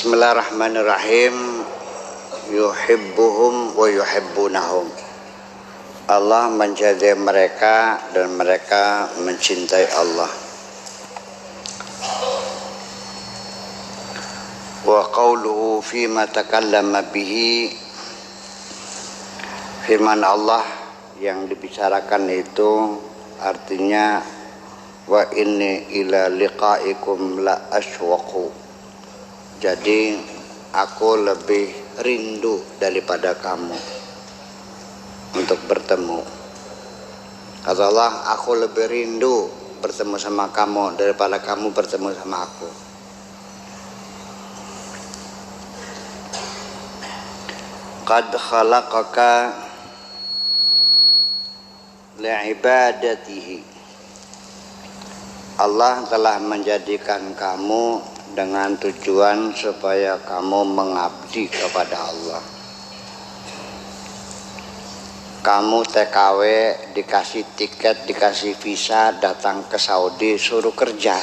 Bismillahirrahmanirrahim. Yuhibbuhum wa yuhibbunahum. Allah mencintai mereka dan mereka mencintai Allah. Wa qawluhu fima takallama bihi, firman Allah yang dibicarakan itu artinya wa inni ila liqaikum la aswaqu. Jadi aku lebih rindu daripada kamu untuk bertemu. Kata Allah, aku lebih rindu bertemu sama kamu daripada kamu bertemu sama aku. Qad khalaqaka li'ibadatihi. Allah telah menjadikan kamu dengan tujuan supaya kamu mengabdi kepada Allah. Kamu TKW, dikasih tiket, dikasih visa, datang ke Saudi, suruh kerja.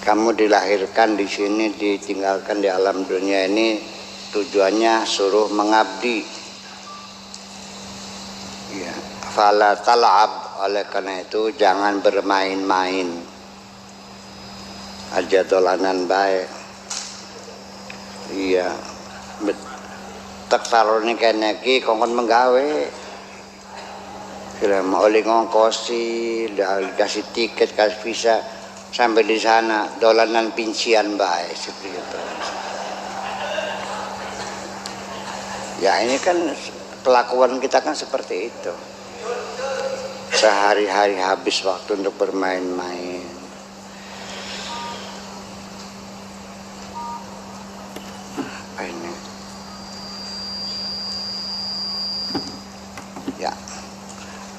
Kamu dilahirkan di sini, ditinggalkan di alam dunia ini, tujuannya suruh mengabdi. Ya, fala tal'ab, oleh karena itu jangan bermain-main. Aja dolanan baik. Iya. Tak sarone kene iki kongkon menggawe. Film oleh ngongkosi, dikasih tiket, kasih visa, sampai di sana dolanan pincian baik seperti itu. Ya ini kan kelakuan kita kan seperti itu. Sehari-hari habis waktu untuk bermain-main.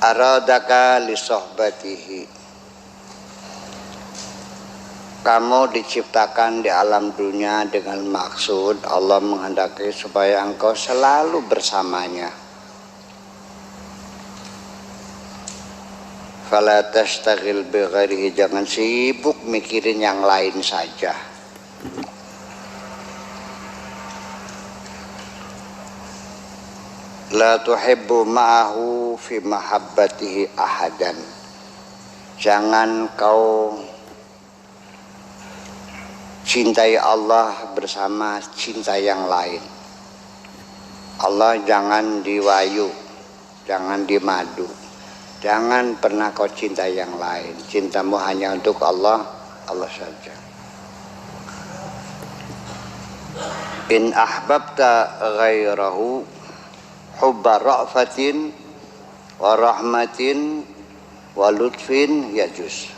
Aradaka li sohbatihi. Kamu diciptakan di alam dunia dengan maksud Allah menghendaki supaya engkau selalu bersamanya. Fala tastaghil bi ghairihi, jangan sibuk mikirin yang lain saja. La tuhibbu ma'ahu fi mahabbatihi ahadan. Jangan kau cintai Allah bersama cinta yang lain. Allah jangan diwayu, jangan dimadu. Jangan pernah kau cinta yang lain. Cintamu hanya untuk Allah, Allah saja. In ahbabta ghairahu hubba ra'fatin wa rahmatin wa lutfin yajuz.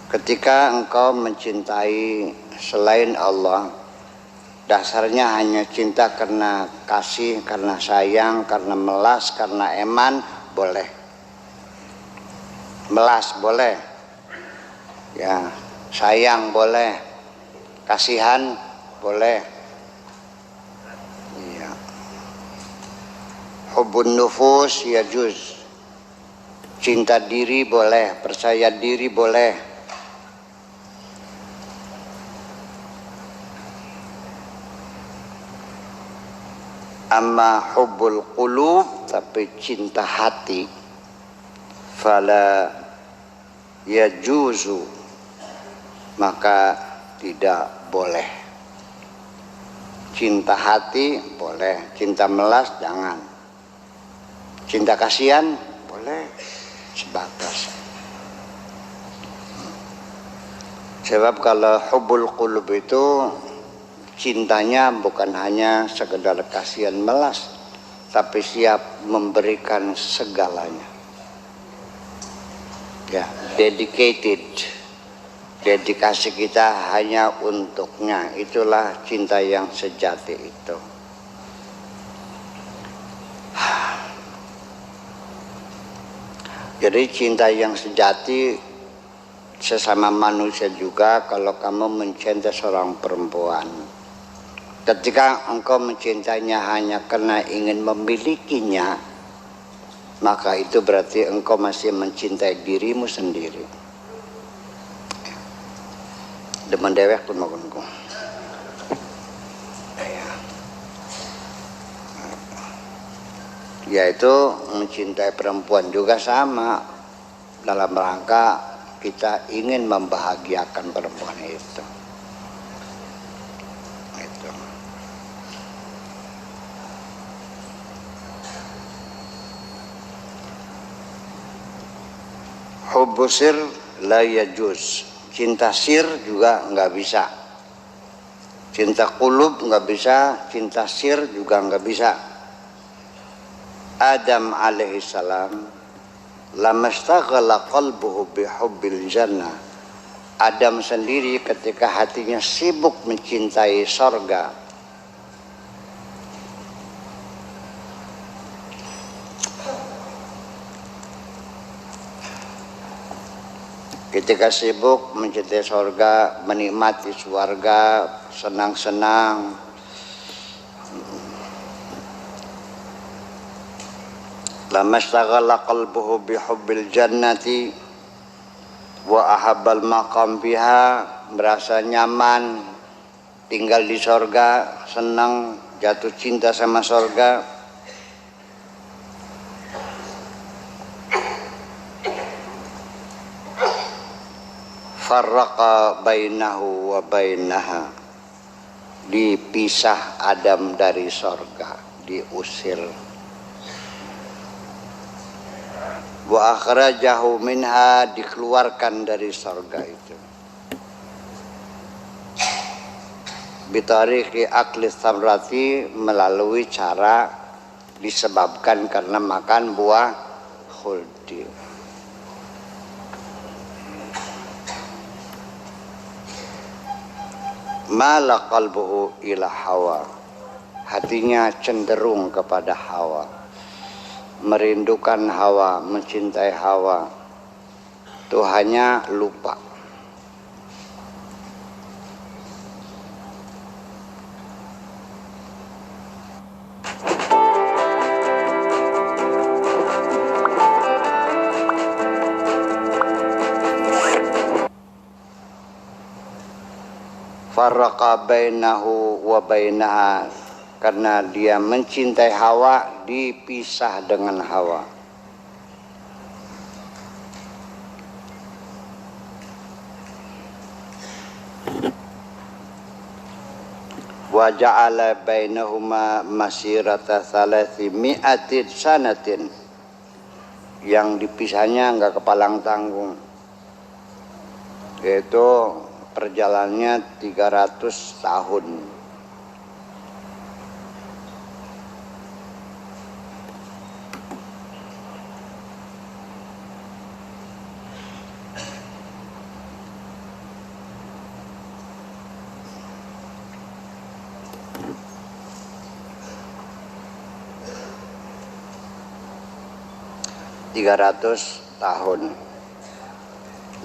Ketika engkau mencintai selain Allah, dasarnya hanya cinta karena kasih, karena sayang, karena melas, karena eman, boleh. Melas boleh, ya, sayang boleh, kasihan boleh. Hubbun nufus yajuz. Cinta diri boleh, percaya diri boleh. Amma hubbul qulub, tapi cinta hati, fala yajuzu, maka tidak boleh. Cinta hati boleh, cinta melas jangan. Cinta kasihan boleh sebatas. Sebab kalau hubbul qulub itu cintanya bukan hanya sekedar kasihan melas, tapi siap memberikan segalanya. Ya, dedicated. Dedikasi kita hanya untuknya. Itulah cinta yang sejati itu. Jadi cinta yang sejati sesama manusia juga kalau kamu mencintai seorang perempuan. Ketika engkau mencintainya hanya karena ingin memilikinya, maka itu berarti engkau masih mencintai dirimu sendiri. demen dewek pun makunku. Yaitu mencintai perempuan juga sama, dalam rangka kita ingin membahagiakan perempuan itu. Hubbu sir la yajuz. Cinta sir juga nggak bisa. Cinta qulub nggak bisa, cinta sir juga nggak bisa. Adam alaihissalam lamastaghala qalbuhu bihubbil jannah. Adam sendiri ketika hatinya sibuk mencintai sorga, ketika sibuk mencintai sorga, menikmati surga, senang-senang, lamastaghala qalbuhu bihubbil jannati wa ahabbal maqam biha, merasa nyaman tinggal di sorga, senang, jatuh cinta sama sorga. Farraqa bainahu wa bainaha, dipisah Adam dari sorga, diusir. Wa akhrajahu minha, dikeluarkan dari sorga itu. Bitariqi akli samrati, melalui cara disebabkan karena makan buah khuldi. Mala qalbuhu ila hawa, hatinya cenderung kepada hawa, merindukan hawa, mencintai hawa. Tuhannya lupa. Farraqa bainahu wa bainaha, karena dia mencintai hawa, dipisah dengan hawa. Wa ja'ala bainahuma masirata 300 sanatin, yang dipisahnya enggak kepalang tanggung, yaitu perjalanannya 300 tahun.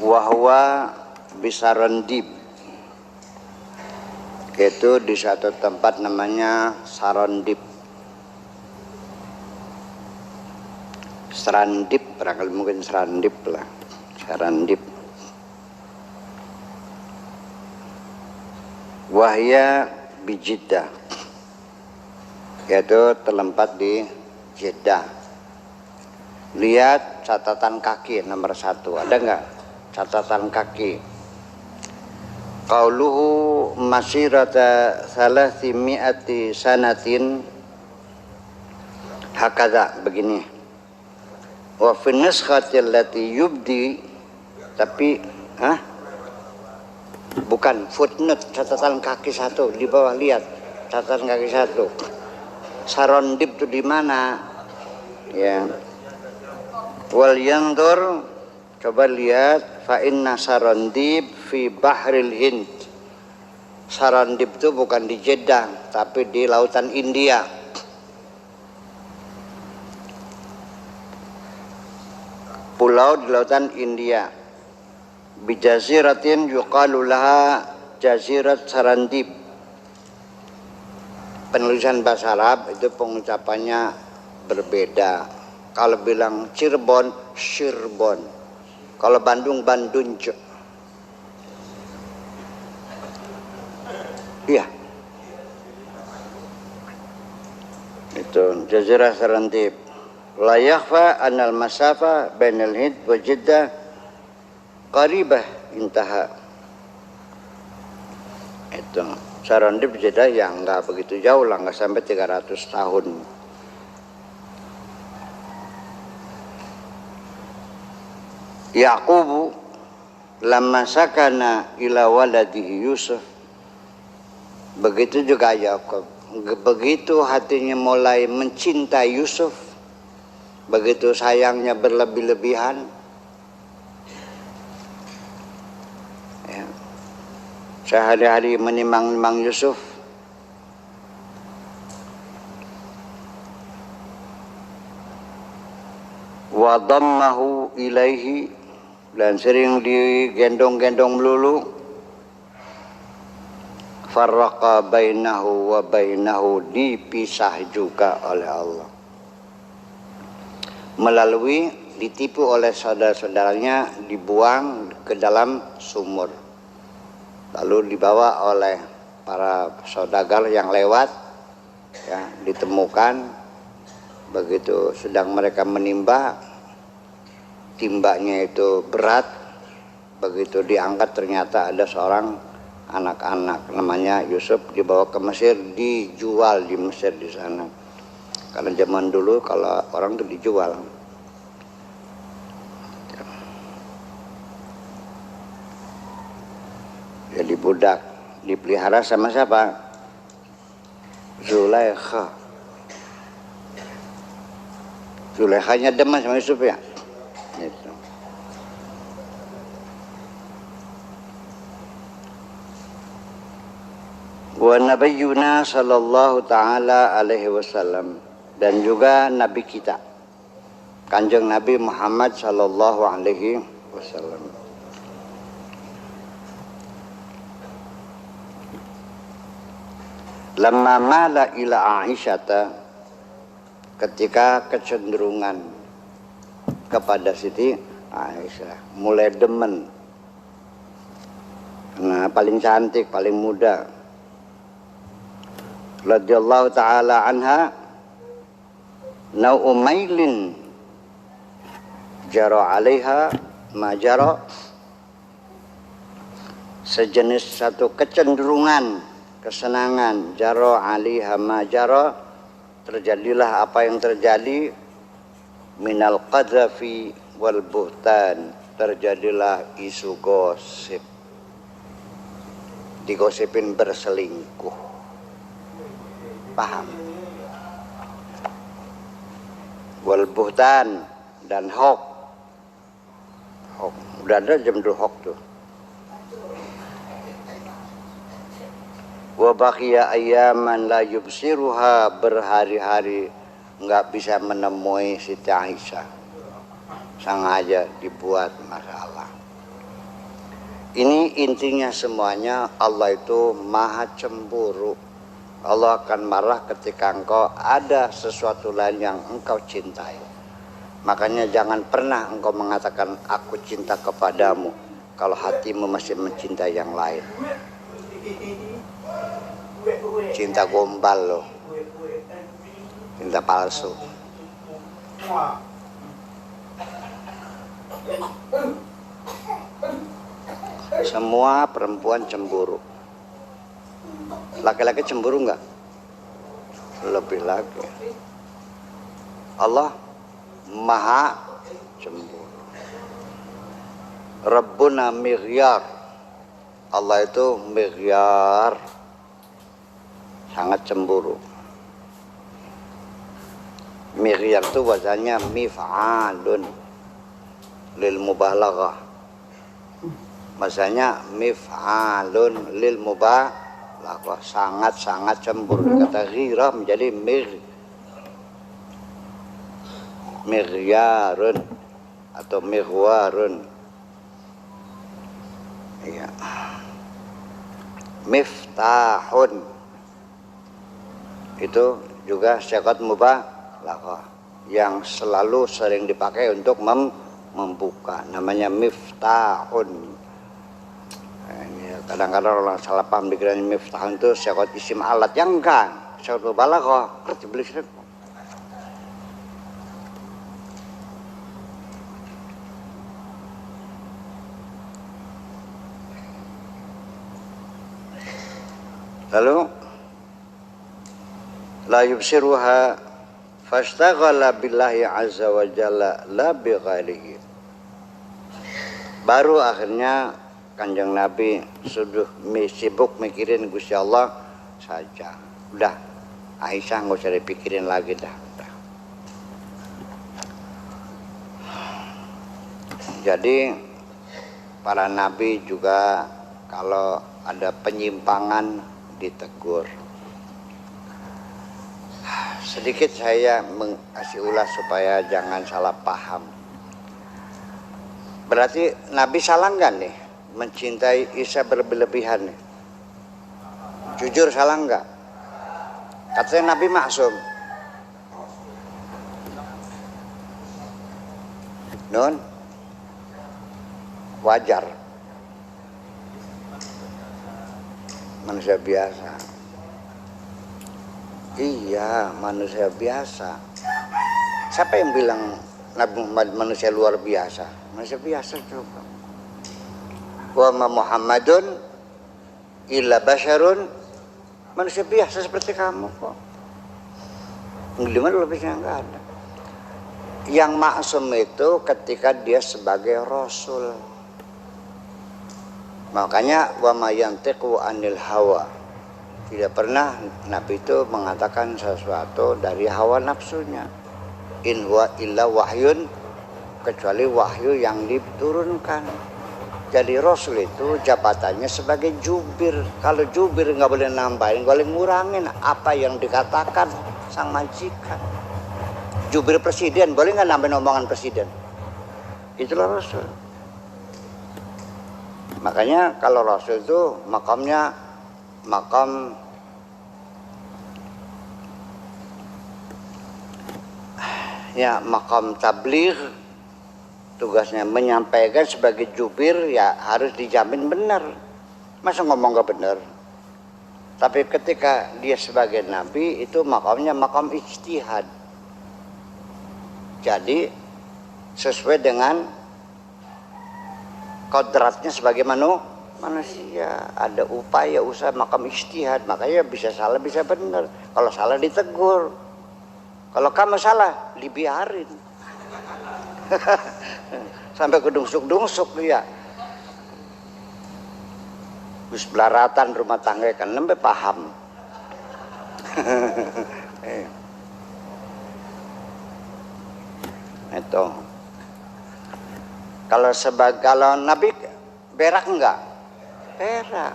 Wahwa Bisarandib, itu di satu tempat namanya Sarandib. Serandib, barangkali mungkin Serandib lah. Serandib. Wahya bijiddah, yaitu terlempat di Jeddah. Lihat catatan kaki nomor 1, ada nggak catatan kaki? Qauluhu masirata 300 sanatin, hakadha, begini. Wa fi nuskhati allati yubdi, tapi bukan footnote, catatan kaki 1 di bawah, lihat catatan kaki 1. Sarandib itu di mana? Ya. Wal yandur, coba lihat, fa inna Sarandib fi Bahril Hind. Sarandib itu bukan di Jeddah, tapi di lautan India. Pulau di lautan India. Bijaziratin yuqalu laha Jazirat Sarandib. Penulisan bahasa Arab itu pengucapannya berbeda. Kalau bilang Cirebon, Cirebon. Kalau Bandung, Bandunj. Iya. Itu Jazirah Serantip. La yakhfa anal masafa bainal Hind wa Jeddah qaribah intaha. Itu Serantip Jeddah yang enggak begitu jauh lah, enggak sampai 300 tahun. Yaqubu lamma sakana ila waladihi Yusuf, begitu juga Yakub, begitu hatinya mulai mencintai Yusuf, begitu sayangnya berlebih-lebihan, ya, sehari-hari menimang-nimang Yusuf, wa dammahu ilaihi, dan sering digendong-gendong melulu, farraqa bainahu wa bainahu, dipisah juga oleh Allah, melalui ditipu oleh saudara-saudaranya, dibuang ke dalam sumur, lalu dibawa oleh para saudagar yang lewat, ya, ditemukan. Begitu sedang mereka menimba, timbanya itu berat, begitu diangkat ternyata ada seorang anak-anak namanya Yusuf, dibawa ke Mesir, dijual di Mesir di sana. Karena zaman dulu kalau orang itu dijual. Jadi budak, dipelihara sama siapa? Zulaikha. Zulaikhanya demen sama Yusuf, ya. Itu. Wa nabiyuna sallallahu ta'ala alaihi wasallam, dan juga Nabi kita Kanjeng Nabi Muhammad sallallahu alaihi wasallam, lamma mala ila Aisyata, ketika kecenderungan kepada Siti Aisyah, mulai demen, nah paling cantik, paling muda, radhiyallahu ta'ala anha, nau'umailin jara 'alaiha ma jara, sejenis satu kecenderungan, kesenangan, jara 'alaiha ma jara, terjadilah apa yang terjadi, minal qadzafi wal buhtan, terjadilah isu gosip, digosipin berselingkuh, paham? Wal buhtan dan hoax, udah ada jam dulu hoax tuh. Wa baqiya ayyaman la yubsiruha, berhari-hari enggak bisa menemui Siti Aisyah, sengaja dibuat masalah. Ini intinya semuanya, Allah itu maha cemburu. Allah akan marah ketika engkau ada sesuatu lain yang engkau cintai. Makanya jangan pernah engkau mengatakan aku cinta kepadamu kalau hatimu masih mencintai yang lain. Cinta gombal loh, cinta palsu. Semua perempuan cemburu. Laki-laki cemburu enggak? Lebih lagi. Allah maha cemburu. Rabbuna mighyar. Allah itu mighyar, sangat cemburu. Mighyar itu wazannya mif'alun lil mubalaghah. Masanya mif'alun lil mubalaghah, sangat-sangat cemburu. Kata ghirah menjadi mighyarun atau mighwarun. Iya. Miftahun itu juga syarat mubalaghah yang selalu sering dipakai untuk membuka, namanya miftahun. Ini Kadang-kadang orang salah paham dikira miftahun itu syakot isim alat, yang enggak, syakot balaghah, ngerti beli sih. Lalu la yubsiruha fastaghala billahi azza wa jalla la bi ghairihi. Baru akhirnya Kanjeng Nabi sudah sibuk mikirin Gusti Allah saja. Udah, Aisyah nggak usah dipikirin lagi dah. Udah. Jadi para nabi juga kalau ada penyimpangan ditegur. Sedikit saya mengasih ulas supaya jangan salah paham. Berarti Nabi salah nggak nih mencintai Isa berlebihan nih? Jujur salah nggak? Katanya Nabi maksum. Non, wajar. Manusia biasa. Iya, manusia biasa. Siapa yang bilang Nabi Muhammad manusia luar biasa? Manusia biasa coba. Wa ma Muhammadun illa basyarun, manusia biasa seperti kamu kok. Di mana lebihnya enggak ada. Yang maksum itu ketika dia sebagai rasul. Makanya wa ma yantiqu anil hawa. Tidak pernah Nabi itu mengatakan sesuatu dari hawa nafsunya. In huwa illa wahyun, kecuali wahyu yang diturunkan. Jadi Rasul itu jabatannya sebagai jubir. Kalau jubir nggak boleh nambahin, boleh ngurangin apa yang dikatakan sang majikan. Jubir presiden boleh nggak nambahin omongan presiden? Itulah Rasul. Makanya kalau Rasul itu makamnya makam tabligh. Tugasnya menyampaikan sebagai jubir, ya harus dijamin benar. Masa ngomong gak benar? Tapi ketika dia sebagai nabi itu makamnya makam ijtihad. Jadi sesuai dengan kodratnya sebagai manusia. Ada upaya usaha makam ijtihad, makanya bisa salah bisa benar. Kalau salah ditegur. Kalau kamu salah dibiarin. Sampai kedungsuk-dungsuk dia. Wis belaratan rumah tangga kan nembe paham. Itu. Kalau Nabi berak enggak? Berak.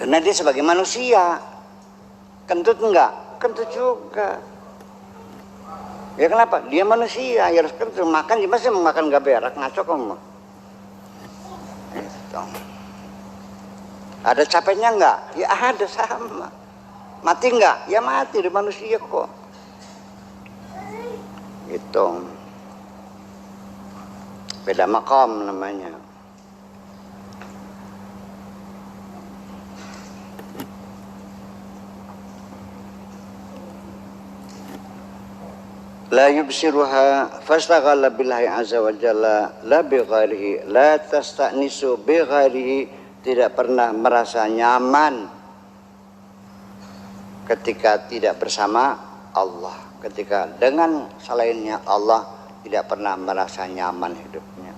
Karena dia sebagai manusia. Kentut enggak? Kentut juga. Ya kenapa? Dia manusia, ya harus kerja. Makan gimana sih mau makan gak berak? Ngaco kamu. Itu. Ada capeknya enggak? Ya ada, sama. Mati enggak? Ya mati, di manusia kok. Itu. Beda makom namanya. La yubsiruha fastaghala billahi azza wa jalla la bi ghairihi la tasta'nisu bi ghairihi, tidak pernah merasa nyaman ketika tidak bersama Allah, ketika dengan selainnya Allah tidak pernah merasa nyaman hidupnya.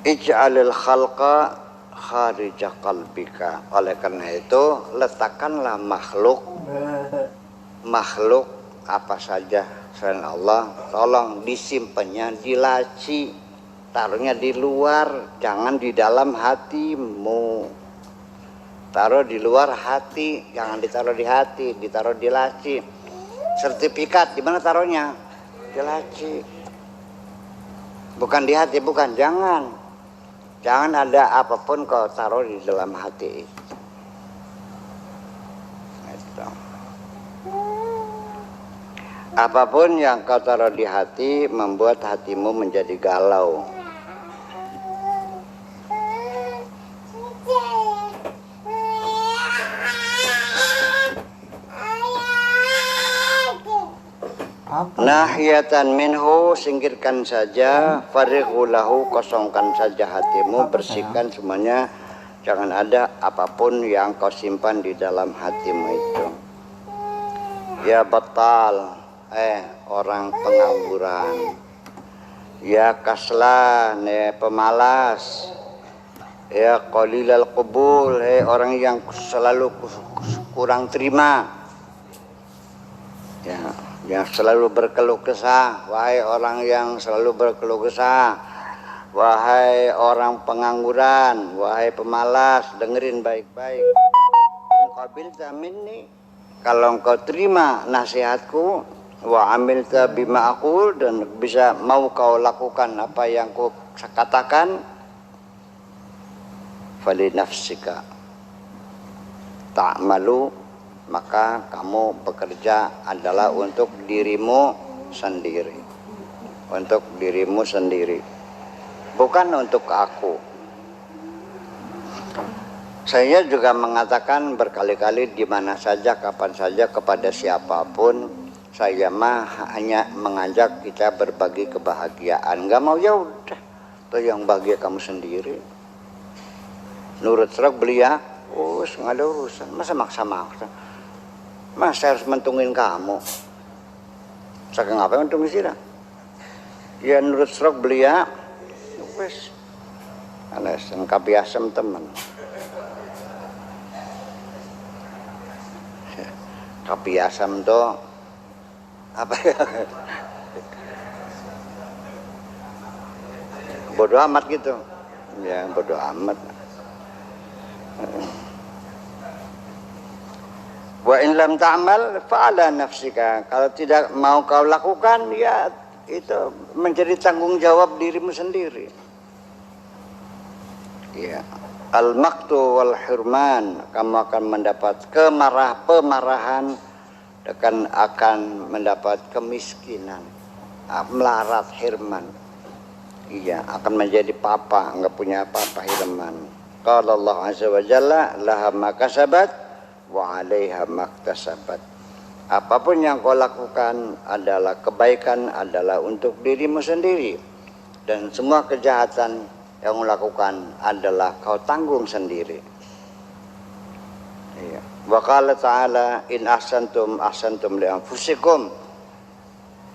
Ij'alil khalqa kharija qalbika, oleh karena itu letakkanlah makhluk apa saja selain Allah, tolong disimpannya di laci, taruhnya di luar, jangan di dalam hatimu. Taruh di luar hati, jangan ditaruh di hati, ditaruh di laci. Sertifikat di mana taruhnya? Di laci. Bukan di hati, bukan, jangan. Jangan ada apapun kau taruh di dalam hati. Itu. Apapun yang kau taruh di hati membuat hatimu menjadi galau. Nahiyatan minhu, singkirkan saja. Farighu lahu, kosongkan saja hatimu, bersihkan semuanya. Jangan ada apapun yang kau simpan di dalam hatimu itu. Ya batal, orang pengangguran. Ya kaslan, pemalas. Ya qalilal qubul, orang yang selalu kurang terima. Ya, yang selalu berkeluh kesah. Wahai orang yang selalu berkeluh kesah, wahai orang pengangguran, wahai pemalas, dengerin baik-baik. In qabilta minni, kalau engkau terima nasihatku, wa amilta bima aqul, dan bisa mau kau lakukan apa yang ku katakan, fali nafsika ta'malu, maka kamu bekerja adalah untuk dirimu sendiri, untuk dirimu sendiri, bukan untuk aku. Saya juga mengatakan berkali-kali di mana saja, kapan saja, kepada siapapun, saya mah hanya mengajak kita berbagi kebahagiaan. Gak mau, ya udah, tuh yang bahagia kamu sendiri. Nurut serak belia, nggak ada urusan. Masa maksa-maksa? Masa harus mentungin kamu? Saking apa mentungin sih? Ya nurut serak belia, wes. Anes, engkau biasa teman. Kapi asam tuh apa ya? Bodoh amat gitu. Ya bodoh amat. Wa in lam ta'mal fa'ala nafsika. Kalau tidak mau kau lakukan, ya itu menjadi tanggung jawab dirimu sendiri. Ya. Al-maqtu wal hirman, kamu akan mendapat pemarahan, dan akan mendapat kemiskinan, melarat, hirman. Iya, akan menjadi papa, enggak punya apa-apa, hirman. Qala Allah azza wa jalla, laha ma kasabat wa 'alaiha maktasabat. Apapun yang kau lakukan adalah kebaikan, adalah untuk dirimu sendiri, dan semua kejahatan yang melakukan adalah kau tanggung sendiri. Iya. Wa qala ta'ala, in ahsantum ahsantum li anfusikum.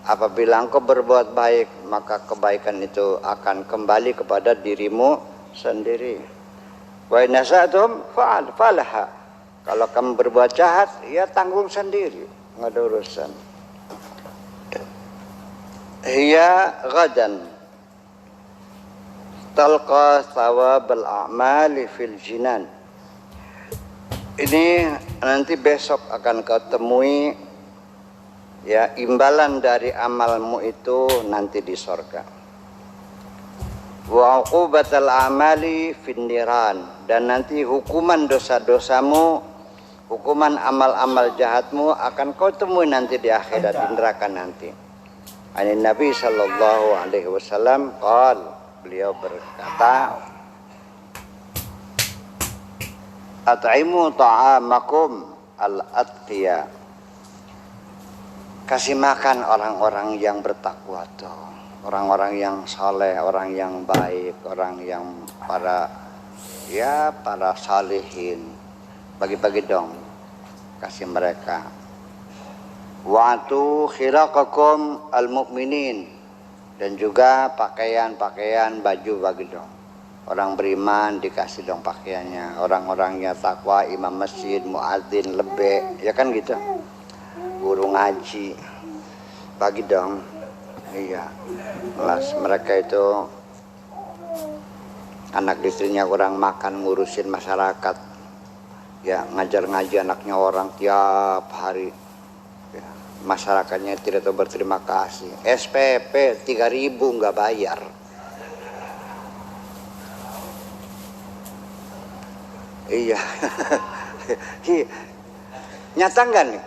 Apabila engkau berbuat baik, maka kebaikan itu akan kembali kepada dirimu sendiri. Wa in asa'tum falaha. Kalau kamu berbuat jahat, ya tanggung sendiri, enggak ada urusan. Hiya ghadan talqa thawabal a'mali fil jinan. Ini nanti besok akan kau temui, ya, imbalan dari amalmu itu nanti di sorga. Wa uqubatal a'mali fin niran, dan nanti hukuman dosa-dosamu, hukuman amal-amal jahatmu akan kau temui nanti di akhirat, di neraka nanti. Ani Nabi sallallahu alaihi wasallam qala, beliau berkata, at'imu ta'amakum al-atqiya. Kasih makan orang-orang yang bertakwa tuh, orang-orang yang saleh, orang yang baik, orang yang para salihin. Bagi-bagi dong, kasih mereka. Wa'atu khiraqakum al-mu'minin, dan juga pakaian-pakaian, baju bagi dong. Orang beriman dikasih dong pakaiannya, orang-orangnya takwa, imam masjid, muadzin, lebek, ya kan gitu. Guru ngaji, bagi dong. Iya. Kelas mereka itu anak istrinya kurang makan, ngurusin masyarakat. Ya, ngajar-ngaji anaknya orang tiap hari. Ya, masyarakatnya tidak tahu berterima kasih. SPP 3.000 nggak bayar. Iya. Nyata nggak nih?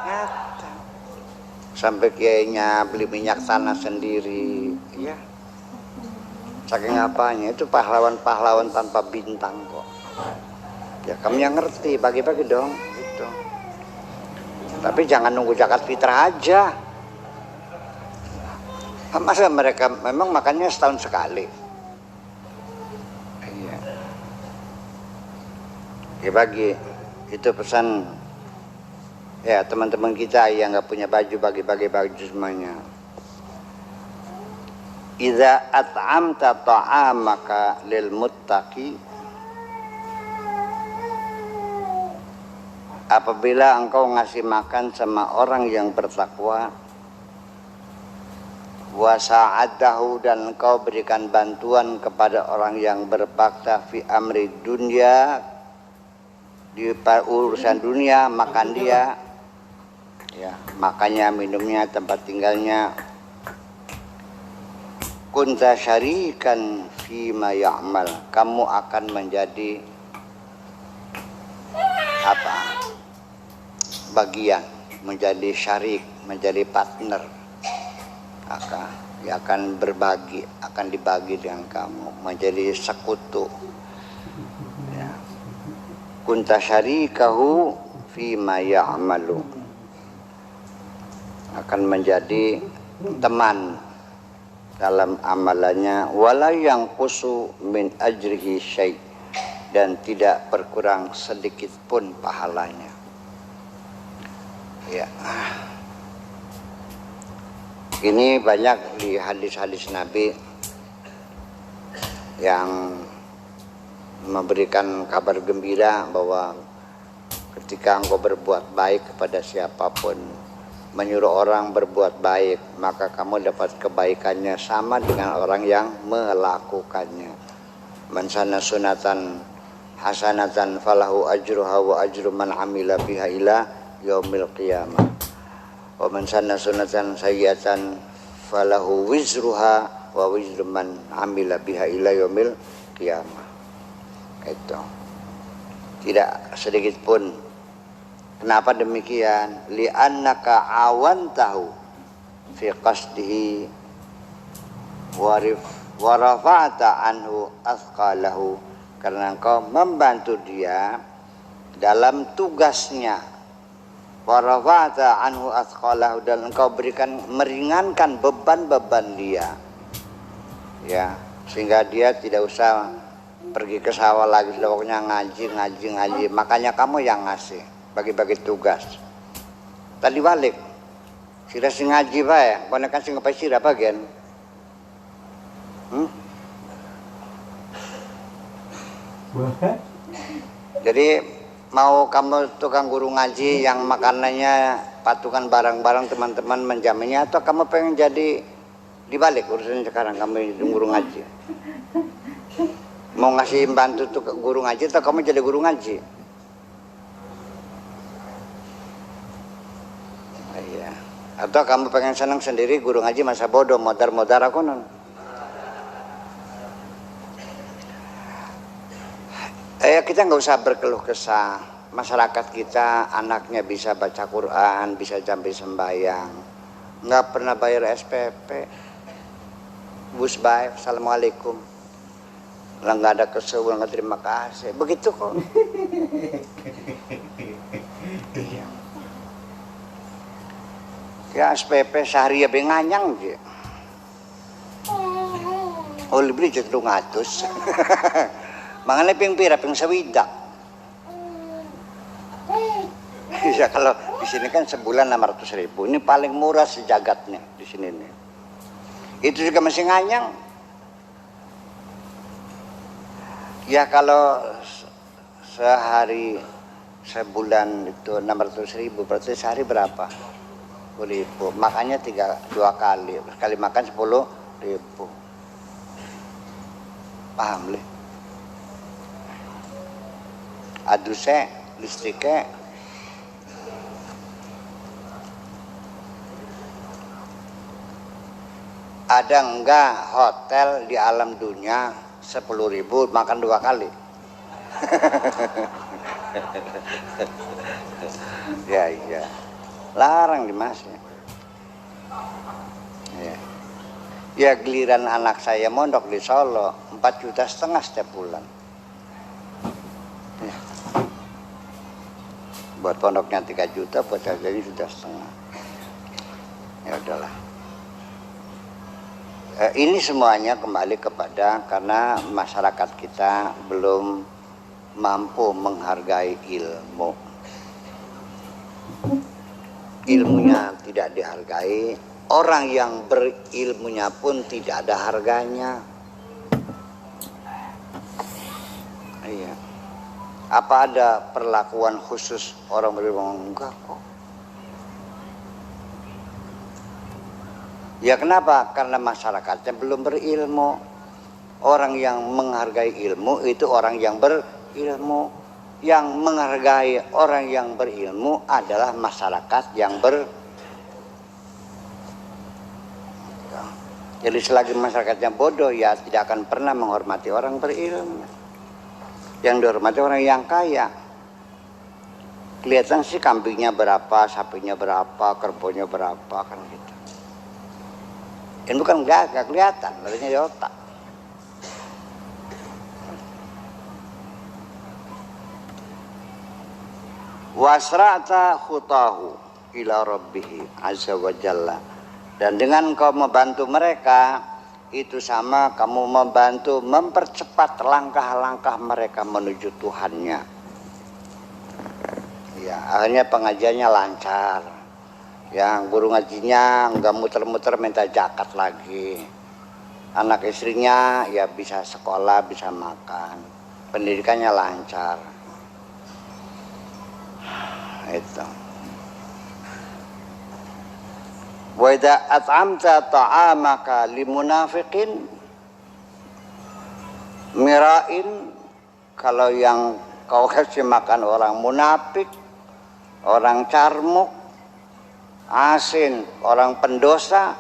Nyata. Sampai kiainya beli minyak tanah sendiri, ya. Saking apanya, itu pahlawan-pahlawan tanpa bintang kok. Ya kamu yang ngerti, bagi-bagi dong gitu. Tapi jangan nunggu zakat fitrah aja. Masa mereka memang makannya setahun sekali? Iya. Ya bagi itu pesan ya teman-teman kita yang nggak punya baju, bagi-bagi baju semuanya. Idza at'amta ta'amaka lil muttaqi, apabila engkau ngasih makan sama orang yang bertakwa, wa sa'adahu, dan engkau berikan bantuan kepada orang yang berbakta fi amri dunya, di urusan dunia, makan dia, ya makannya, minumnya, tempat tinggalnya, kunta syarikan fima ya'mal, kamu akan menjadi apa? Bagian, menjadi syarik, menjadi partner. Dia akan berbagi, akan dibagi dengan kamu, menjadi sekutu. Ya. Kunta syarikahu fima ya'malu, akan menjadi teman dalam amalannya, wala yang kusu min ajrihi syai', dan tidak berkurang sedikit pun pahalanya. Ya. Ini banyak di hadis-hadis Nabi yang memberikan kabar gembira bahwa ketika engkau berbuat baik kepada siapapun, menyuruh orang berbuat baik, maka kamu dapat kebaikannya sama dengan orang yang melakukannya. Man sanna sunatan hasanatan falahu ajruha wa ajru man amila biha ila yaumil qiyamah. Wa man sanna sunatan sayyi'atan falahu wizruha wa wizru man amila biha ila yaumil qiyamah. Itu tidak sedikit pun. Kenapa demikian? Li'annaka awantahu fi qasdihi wa rafa'ta anhu athqalahu, karena engkau membantu dia dalam tugasnya, wa rafa'ta anhu athqalahu, dan engkau meringankan beban-beban dia, ya, sehingga dia tidak usah pergi ke sawah lagi, sudah pokoknya ngaji. Makanya kamu yang ngasih, bagi-bagi tugas. Tadi balik, sira sing ngaji bae, konekan sing apa sira bagian. Jadi mau kamu tukang guru ngaji yang makanannya patungan barang-barang teman-teman menjaminnya, atau kamu pengen jadi dibalik urusan sekarang kamu guru ngaji? Mau ngasih bantu tuh guru ngaji atau kamu jadi guru ngaji? Iya. Atau kamu pengen senang sendiri guru ngaji, masa bodoh modar-modar aku non? Kita nggak usah berkeluh kesah. Masyarakat kita anaknya bisa baca Quran, bisa sampai sembahyang, nggak pernah bayar SPP. Bus baik, assalamualaikum. Lah nggak ada kesel, nggak terima kasih, begitu kok. Iya. Ya SPP sehari ya nganyang je. Oh lebih cenderung ngatus. Mangane ping pira ping sawidak. Ya kalau di sini kan sebulan 600.000, ini paling murah sejagatnya di sini nih. Itu juga masih nganyang. Ya kalau sehari sebulan itu 600.000, berarti sehari berapa? 10.000. Makannya 2 kali, sekali makan 10.000. Paham lih? Aduse listriknya ada enggak hotel di alam dunia 10.000 makan 2 kali? Ya iya, larang Dimas. Ya giliran anak saya mondok di Solo 4,5 juta setiap bulan. Ya. Buat pondoknya 3 juta, buat harganya sudah setengah. Ya udahlah. Ini semuanya kembali kepada karena masyarakat kita belum mampu menghargai ilmu. Ilmunya tidak dihargai, orang yang berilmunya pun tidak ada harganya. Iya. Apa ada perlakuan khusus orang berilmu? Enggak kok. Ya kenapa? Karena masyarakatnya belum berilmu. Orang yang menghargai ilmu itu orang yang berilmu. Yang menghargai orang yang berilmu adalah masyarakat yang Jadi selagi masyarakatnya bodoh, ya tidak akan pernah menghormati orang berilmu. Yang dihormati orang yang kaya. Kelihatan sih kambingnya berapa, sapinya berapa, kerbaunya berapa, kan gitu. Ini bukan enggak kelihatan, adanya di otak. Wasra'ta khutahu ila rabbih azza wa jalla. Dan dengan kau membantu mereka, itu sama kamu membantu mempercepat langkah-langkah mereka menuju Tuhannya. Ya, akhirnya pengajiannya lancar. Yang guru ngajinya nggak muter-muter minta zakat lagi. Anak istrinya ya bisa sekolah, bisa makan. Pendidikannya lancar. Itu. Wa idza at'amta ta'amaka limunafiqin mira'in, kalau yang kau kasih makan orang munafik, orang carmuk, asin, orang pendosa,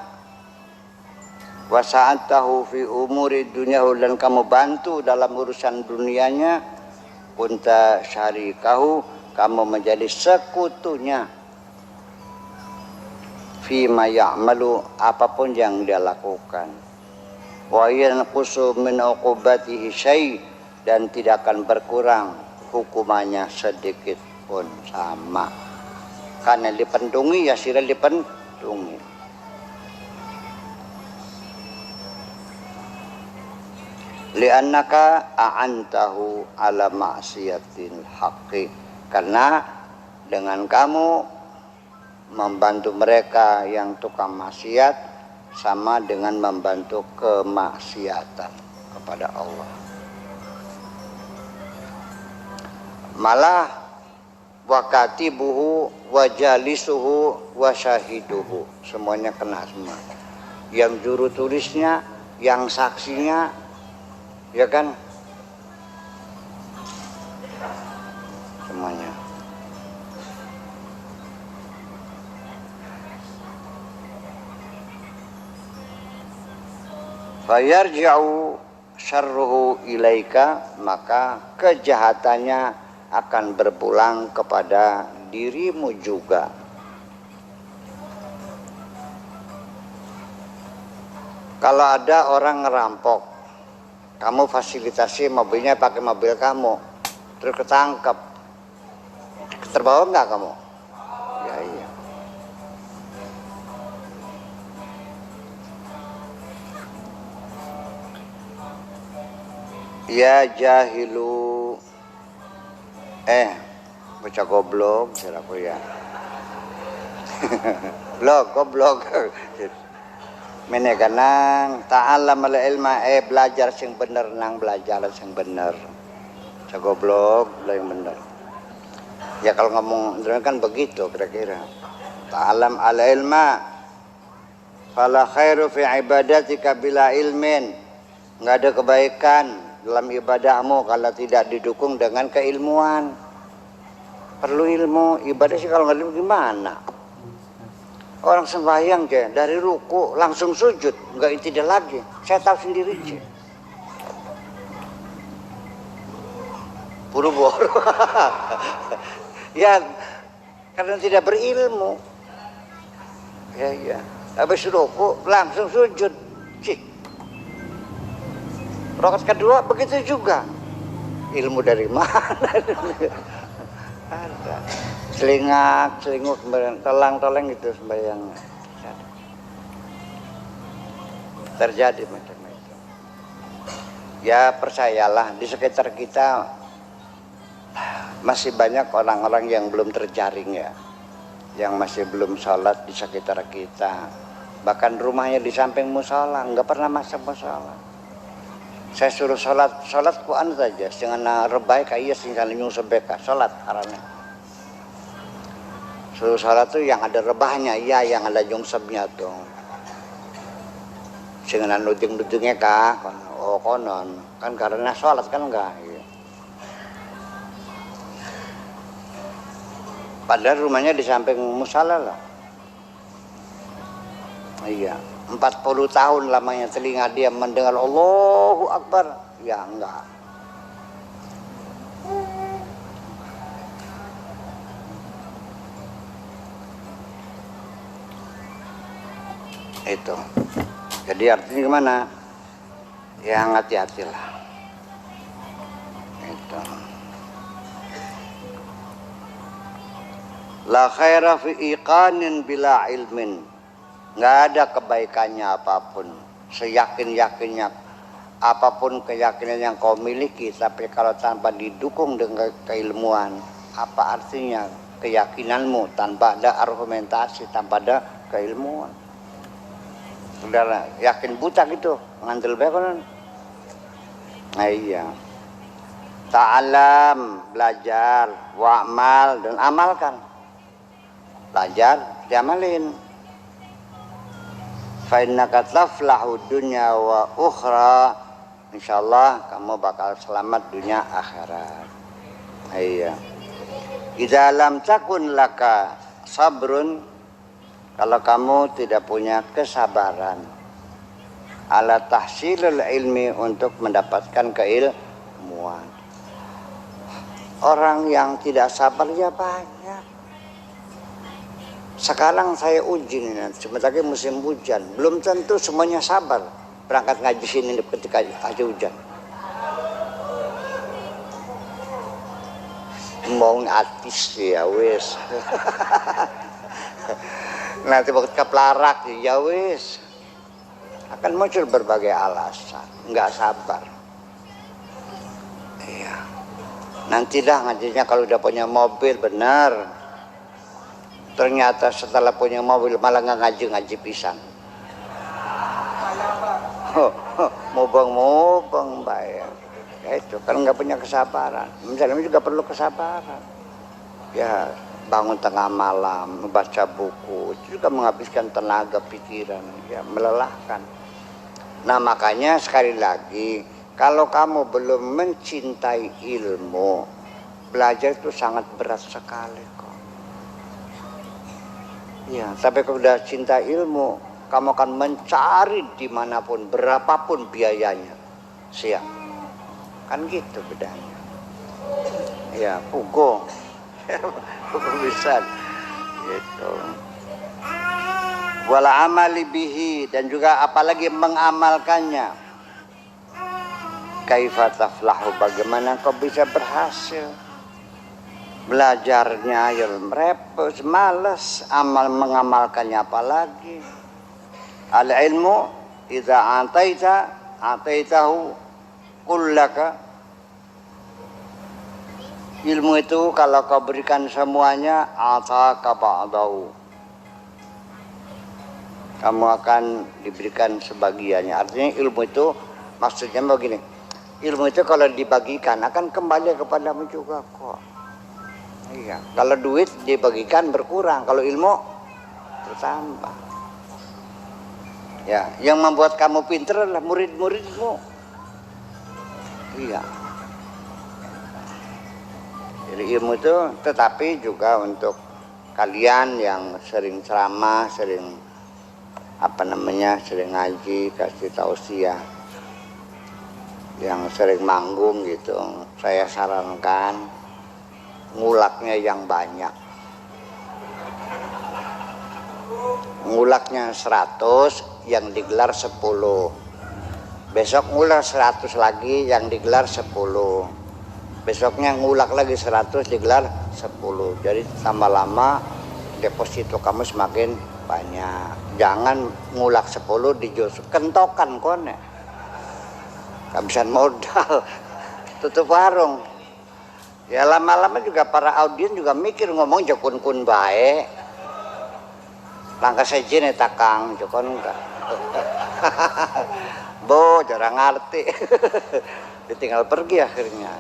wa sa'atahu fi umuri dunyahu, dan kamu bantu dalam urusan dunianya, kunta syarikahu, kamu menjadi sekutunya, fima ya'malu, apapun yang dia lakukan, wa yanqusu min uqubatihi syai', dan tidak akan berkurang hukumannya sedikit pun, sama. Karena dipendungi ya sira dipendungi. Li'annaka a'antahu ala ma'siyatil haqqi, karena dengan kamu membantu mereka yang tukang maksiat sama dengan membantu kemaksiatan kepada Allah. Malah wakatibuhu wajalisuhu wasyahiduhu, semuanya kena semua. Yang juru tulisnya, yang saksinya, ya kan, semuanya. Fayarji'u syarruhu ilaika, maka kejahatannya akan berpulang kepada dirimu juga. Kalau ada orang ngerampok, kamu fasilitasi mobilnya pakai mobil kamu, terus ketangkep, terbawa nggak kamu? Ya iya. Ya jahilu, bocah goblok, siraku ya. Goblok. Meneganang ta'allam al-ilma, belajar sing bener, nang belajar sing bener. Bocah goblok, belajar yang bener. Ya kalau ngomong kan begitu kira-kira. Ta'allam al-ilma fala khairu fi ibadatika bila ilmin. Enggak ada kebaikan dalam ibadahmu kalau tidak didukung dengan keilmuan. Perlu ilmu. Ibadah sih kalau nggak ilmu gimana? Orang sembahyang aja dari ruku langsung sujud, nggak tidak lagi. Saya tahu sendiri aja. Buru-buru. Ya karena tidak berilmu. Ya. Habis ruku langsung sujud. Rakaat kedua begitu juga. Ilmu dari mana? Ada. Selinguk, telang-toleng itu sembahyangnya. terjadi macam itu. Ya percayalah, di sekitar kita masih banyak orang-orang yang belum terjaring ya, yang masih belum sholat di sekitar kita. Bahkan rumahnya di samping musola, nggak pernah masuk musola. Saya suruh sholat Quran saja, dengan rebai kaya singgal nyung sebeka sholat karena suruh sholat tuh yang ada rebahnya, ya yang ada nyungsebnya tuh. Dengan nuding-nudingnya kah? Oh konon, kan karena sholat kan enggak. Ya. Padahal rumahnya di samping musala loh. Iya, 40 tahun lamanya telinga dia mendengar Allahu Akbar. Ya enggak. Itu. Jadi artinya gimana? Ya hati-hatilah. Itu. La khaira fi iqanin bila ilmin. Nggak ada kebaikannya apapun. Seyakin-yakinnya apapun keyakinan yang kau miliki, tapi kalau tanpa didukung dengan keilmuan, apa artinya keyakinanmu tanpa ada argumentasi, tanpa ada keilmuan? Saudara yakin buta gitu, ngandel bekonan. Nah iya. Ta'alam, belajar, wa'mal dan amalkan. Belajar, diamalin. Fa innaka taflahu dunya wa ukhra. Insyaallah kamu bakal selamat dunia akhirat. Iya. Idza lam takun laka sabrun, kalau kamu tidak punya kesabaran ala tahsilul ilmi untuk mendapatkan keilmuan. Orang yang tidak sabar ya banyak. Sekarang saya uji nih, sebentar lagi musim hujan. Belum tentu semuanya sabar berangkat ngaji sini ketika ada hujan. Mau artis ya wes. Nanti waktu kepelarak ya wis akan muncul berbagai alasan, nggak sabar. Iya. Nanti dah ngajinya kalau udah punya mobil benar. Ternyata setelah punya mobil malah nggak ngaji pisan. Mubeng bayar. Ya itu kan nggak punya kesabaran. Misalnya juga perlu kesabaran. Ya. Bangun tengah malam, membaca buku, itu juga menghabiskan tenaga pikiran, ya melelahkan. Nah makanya sekali lagi, kalau kamu belum mencintai ilmu, belajar itu sangat berat sekali kok. Ya, tapi kalau sudah cinta ilmu, kamu akan mencari dimanapun, berapapun biayanya, siap. Kan gitu bedanya. Ya, pugo. Bisa gitu. Wala amali bihi, dan juga apalagi mengamalkannya. Kaifa taflahu, bagaimana kau bisa berhasil? Belajarnya ya merepot, malas, amal mengamalkannya apalagi. Al ilmu idza ataitahu kullaka. Ilmu itu kalau kau berikan semuanya, ataka ba'dahu, kamu akan diberikan sebagiannya. Artinya ilmu itu maksudnya begini, ilmu itu kalau dibagikan akan kembali kepadamu juga kok. Iya. Kalau duit dibagikan berkurang, kalau ilmu bertambah. Ya, yang membuat kamu pintar adalah murid-muridmu. Iya. Jadi ilmu itu, tetapi juga untuk kalian yang sering ceramah, sering sering ngaji, kasih tausiah, yang sering manggung gitu, saya sarankan ngulaknya yang banyak. Ngulaknya 100, yang digelar 10. Besok ngulak 100 lagi, yang digelar 10. Besoknya ngulak lagi 100, digelar 10. Jadi tambah lama deposito kamu semakin banyak. Jangan ngulak 10 dijus kentokan kone. Kehabisan modal, tutup warung. Ya lama-lama juga para audien juga mikir ngomong jokun-kun baik. Langkah sejene takang jokon enggak. Bo jarang ngerti. Ditinggal pergi akhirnya.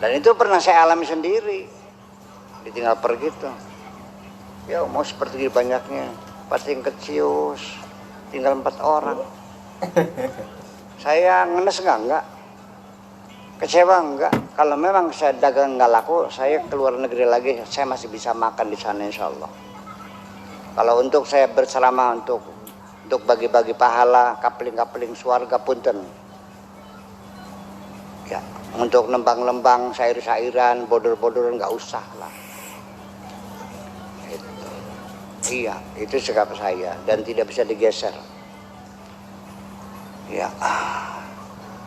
Dan itu pernah saya alami sendiri. Ditinggal pergi tuh. Ya mau seperti banyaknya. Pating kecius. Tinggal 4 orang. Saya ngenes enggak? Kecewa enggak? Kalau memang saya dagang nggak laku, saya keluar negeri lagi, saya masih bisa makan di sana insya Allah. Kalau untuk saya berselama untuk bagi-bagi pahala, kapling-kapling swarga punten. Ya, untuk lembang-lembang, sair-sairan, bodor-bodoran nggak usah lah. Itu. Iya, itu sikap saya dan tidak bisa digeser. Ya.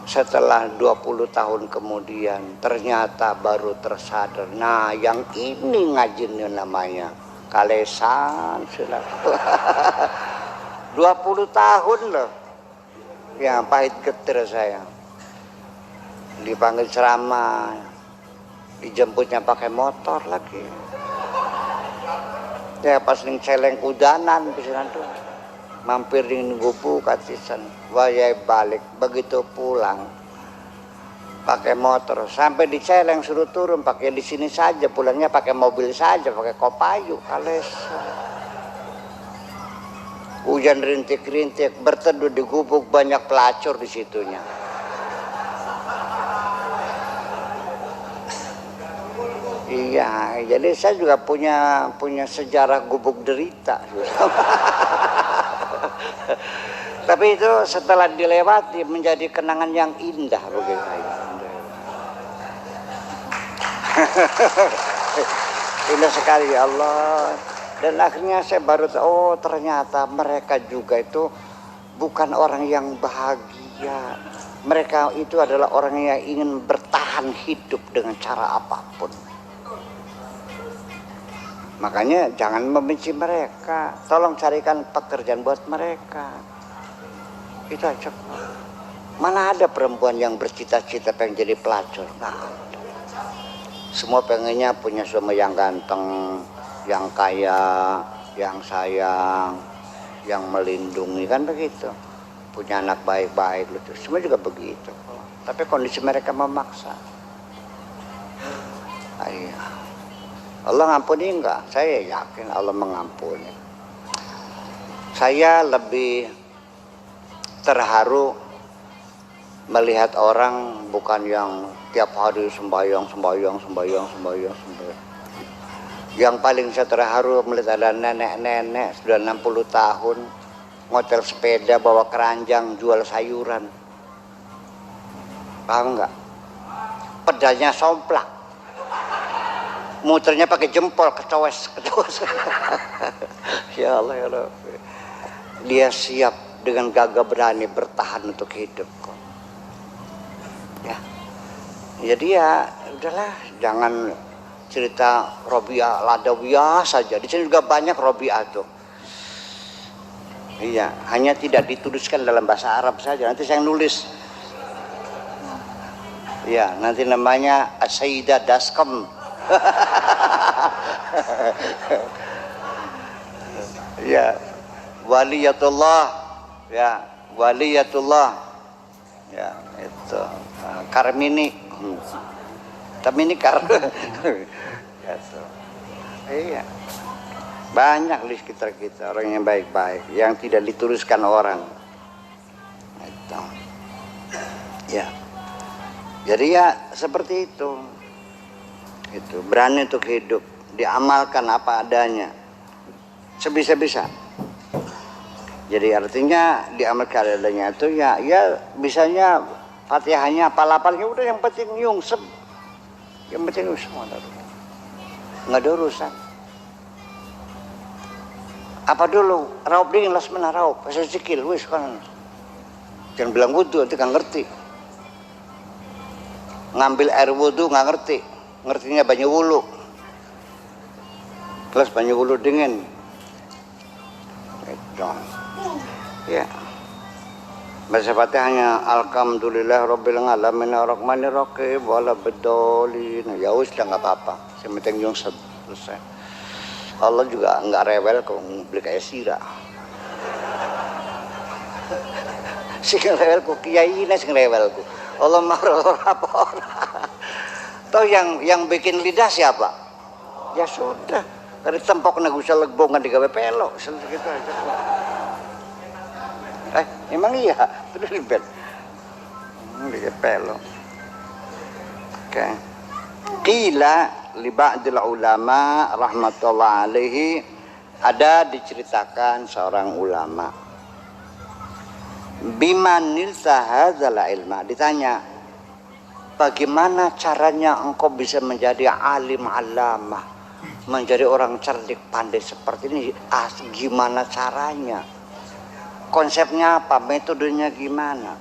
Setelah 20 tahun kemudian ternyata baru tersadar. Nah yang ini ngajinya namanya kalesan sudah. 20 tahun loh. Ya pahit getir saya. Dipanggil ceramah. Dijemputnya pakai motor lagi. Ya pas ning celeng kudanan pisanan tuh. Mampir di Gupu Katisan, wayai balik, begitu pulang pakai motor sampai di Celeng suruh turun pakai di sini saja, pulangnya pakai mobil saja, pakai Kopayu kales. Hujan rintik-rintik, berteduh di gubuk, banyak pelacur di situnya. Iya, jadi saya juga punya sejarah gubuk derita. Tapi itu setelah dilewati menjadi kenangan yang indah bagi saya. Indah sekali ya Allah. Dan akhirnya saya baru tahu, oh ternyata mereka juga itu bukan orang yang bahagia. Mereka itu adalah orang yang ingin bertahan hidup dengan cara apapun. Makanya jangan membenci mereka. Tolong carikan pekerjaan buat mereka. Itu aja. Mana ada perempuan yang bercita-cita pengen jadi pelacur? Nah, semua pengennya punya suami yang ganteng, yang kaya, yang sayang, yang melindungi, kan begitu. Punya anak baik-baik, lucu. Semua juga begitu. Tapi kondisi mereka memaksa. Ayah. Allah ngampuni enggak? Saya yakin Allah mengampuni. Saya lebih terharu melihat orang bukan yang tiap hari sembahyang. Yang paling saya terharu melihat ada nenek-nenek sudah 60 tahun ngotel sepeda bawa keranjang jual sayuran. Paham enggak? Pedalnya somplak. Muternya pakai jempol, kecowes. Ya Allah ya Rabbi. Dia siap dengan gagah berani bertahan untuk hidup kok. Ya. Jadi ya udahlah, jangan cerita Robiah Ladawiyah saja. Di sini juga banyak Robiah tuh. Iya, hanya tidak dituliskan dalam bahasa Arab saja. Nanti saya nulis. Ya, nanti namanya As-Sayyidah Daskom. Ya, waliyatullah, ya, waliyatullah, ya, itu Karmini, tapi ini ya, iya, banyak di sekitar kita orang yang baik-baik, yang tidak dituliskan orang, itu, ya, jadi ya seperti itu. Itu berani untuk hidup, diamalkan apa adanya sebisa-bisa. Jadi artinya diamalkan adanya itu ya bisanya Fatihahnya apal-apalnya udah, yang penting nyungsep, yang penting nyungsep, nggak ada urusan. Apa dulu raup dingin las mana raup pasal sikil wis kan, jangan bilang wudu nanti nggak ngerti, ngambil air wudu nggak ngerti. Ngertinya banyu wulu, plus banyu wulu dingin, Ramadan. Ya. Baca Fatihahnya alhamdulillah rabbil alamin arrahmanir rahim wala bedolin. Ya wis lah enggak apa-apa. Yang penting yang selesai. Allah juga enggak rewel kok beli kayak sira. Sing rewel ku kiai ini sing rewel ku. Allah marah apa ora. Toh yang bikin lidah siapa? Ya sudah. Dari tempok na gusa legbongan digawe pelok gitu aja. Emang iya, terus ribet. Dia pelok. Oke. Qila li ba'dil ulama rahmatullah alaihi, ada diceritakan seorang ulama. Bimanil sahadzal ilma, ditanya, bagaimana caranya engkau bisa menjadi alim alamah, menjadi orang cerdik pandai seperti ini? Gimana caranya? Konsepnya apa? Metodenya gimana?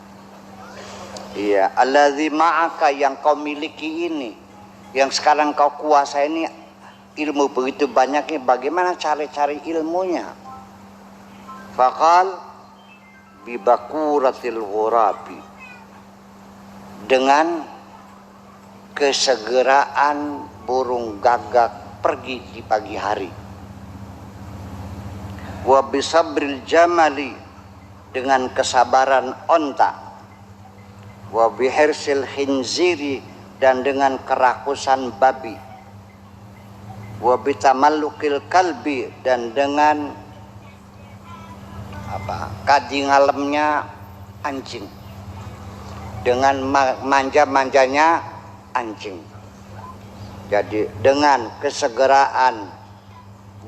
Iya, allazi ma'aka, yang kau miliki ini, yang sekarang kau kuasai ini, ilmu begitu banyaknya, bagaimana cari-cari ilmunya? Faqal bibakuratil ghurabi, dengan kesegeraan burung gagak pergi di pagi hari. Wa bisabril jamali, dengan kesabaran onta. Wa bihirsil khinziri, dan dengan kerakusan babi. Wa bitamallukil kalbi, dan dengan kaji ngalemnya anjing, dengan manja-manjanya anjing. Jadi dengan kesegeraan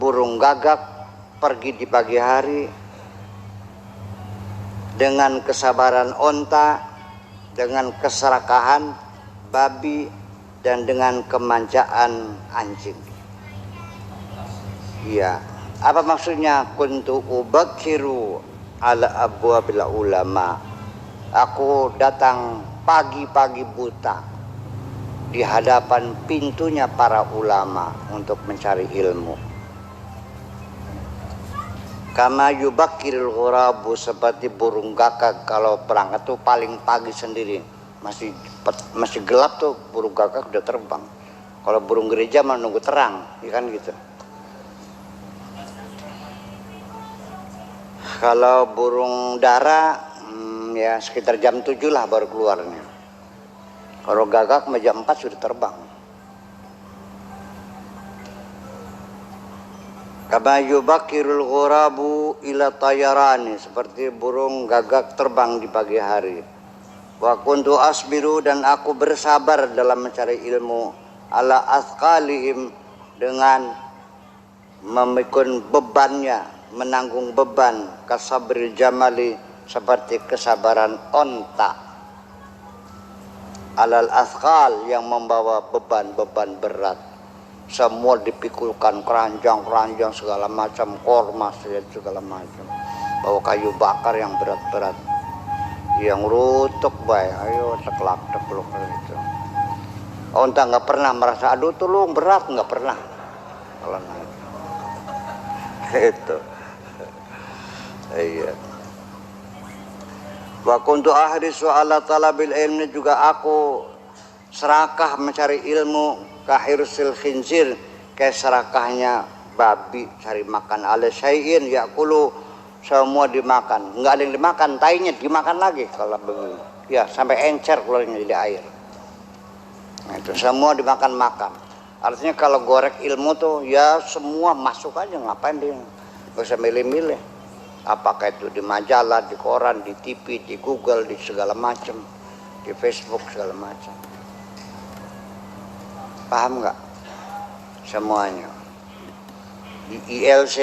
burung gagak pergi di pagi hari, dengan kesabaran onta, dengan keserakahan babi, dan dengan kemanjaan anjing. Iya, apa maksudnya? Kuntu ubakiru ala abwabil ulama, aku datang pagi-pagi buta di hadapan pintunya para ulama untuk mencari ilmu. Kama yubakirul ghurabu, seperti burung gagak kalau berangkat tuh paling pagi sendiri, masih gelap tuh burung gagak udah terbang. Kalau burung gereja mah nunggu terang, ya kan gitu. Kalau burung dara ya sekitar jam 7 lah baru keluarnya. Kalau gagak mah jam 4 sudah terbang. Kama yubakirul ghurabu ila tayarani, seperti burung gagak terbang di pagi hari. Wa kuntu asbiru, dan aku bersabar dalam mencari ilmu, ala athqalihim, dengan memikul bebannya, menanggung beban, kasabril jamali, seperti kesabaran onta, alal athqal, yang membawa beban-beban berat. Semua dipikulkan, keranjang-keranjang segala macam, korma segala macam. Bawa kayu bakar yang berat-berat, yang rutuk baik, ayo teklak-tekluk gitu. Onta nggak pernah merasa aduh tolong berat, nggak pernah. Kalau naik itu, iya. Wa kuntu ahrisu ala talabil ilmi, juga aku serakah mencari ilmu, kahirsil khinzir, kayak serakahnya babi cari makan. Ala syai'in yakulu, semua dimakan, nggak ada yang dimakan, tainya dimakan lagi kalau begini. Ya sampai encer keluarnya jadi air. Nah, itu semua dimakan-makan. Artinya kalau gorek ilmu tuh ya semua masuk aja, ngapain dia nggak usah milih-milih. Apakah itu di majalah, di koran, di TV, di Google, di segala macam, di Facebook segala macam. Paham nggak? Semuanya di ILC,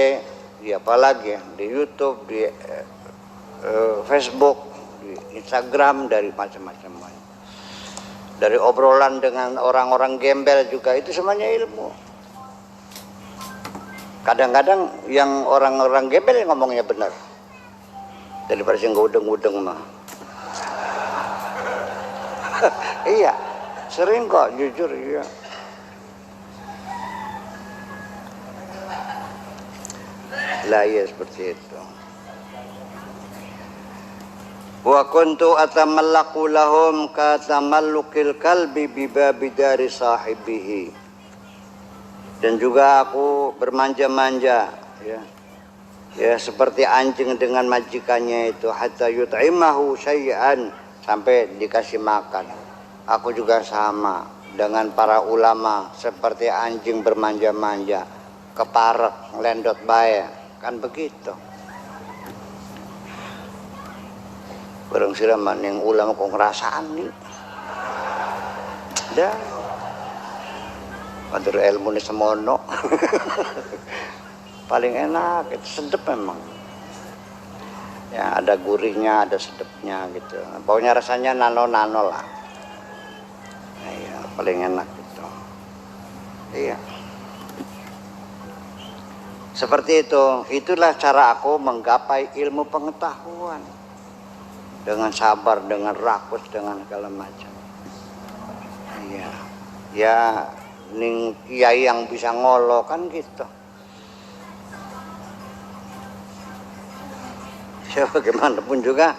di apa lagi, di YouTube, di Facebook, di Instagram, dari macam-macam. Dari obrolan dengan orang-orang gembel juga, itu semuanya ilmu. Kadang-kadang yang orang-orang gembel yang ngomongnya benar, daripada sing ngudeng-ngudeng mah. Iya, sering kok, jujur iya. Lah ya seperti itu. Wa kuntu atamallaku lahum katamallukil kalbi bibabi dari sahibihi. Dan juga aku bermanja-manja, ya. Ya seperti anjing dengan majikannya itu, hatta yut'imahu syai'an, sampai dikasih makan. Aku juga sama dengan para ulama, seperti anjing bermanja-manja, keparek, ngelendot bae, kan begitu. Barang siraman yang ulama kok ngerasaan nih. Dah. Padahal ilmu ini semono. Paling enak, itu sedap memang. Ya ada gurihnya, ada sedapnya gitu. Pokoknya rasanya nano-nano lah. Nah, iya, paling enak gitu. Iya. Seperti itu. Itulah cara aku menggapai ilmu pengetahuan. Dengan sabar, dengan rakus, dengan segala macam. Iya. Ya, ning kiai yang bisa ngolo kan gitu. Ya bagaimanapun juga,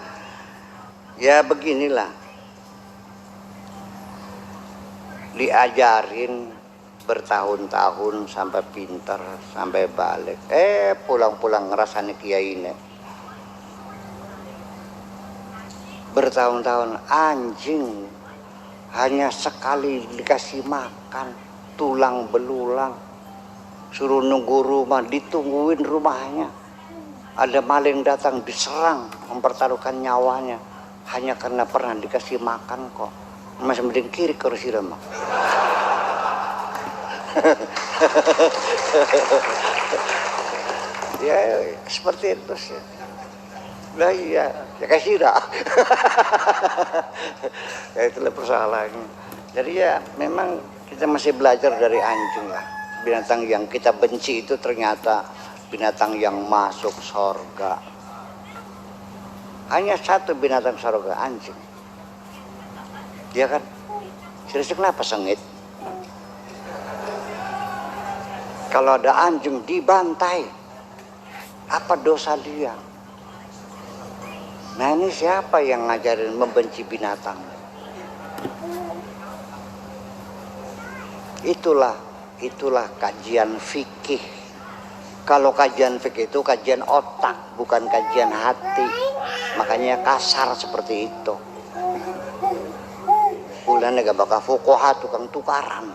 ya beginilah. Diajarin bertahun-tahun sampai pinter, sampai balik. Pulang-pulang ngerasani kiai ini. Bertahun-tahun anjing hanya sekali dikasih makan tulang belulang, suruh nunggu rumah, ditungguin rumahnya, ada maling datang diserang, mempertaruhkan nyawanya hanya karena pernah dikasih makan kok. Masih mending kiri ke sirama. Ya seperti itu sih. Lah iya, ya kasih dah. Ya itulah persoalannya. Jadi ya memang kita masih belajar dari anjing lah. Binatang yang kita benci itu ternyata binatang yang masuk sorga. Hanya satu binatang sorga, anjing. Dia kan, serius kenapa sengit? Kalau ada anjing dibantai, apa dosa dia? Nah ini siapa yang ngajarin membenci binatang? Itulah kajian fikih. Kalau kajian fikih itu kajian otak, bukan kajian hati. Makanya kasar seperti itu. Bulannya gak bakal fuqaha, tukang tukaran.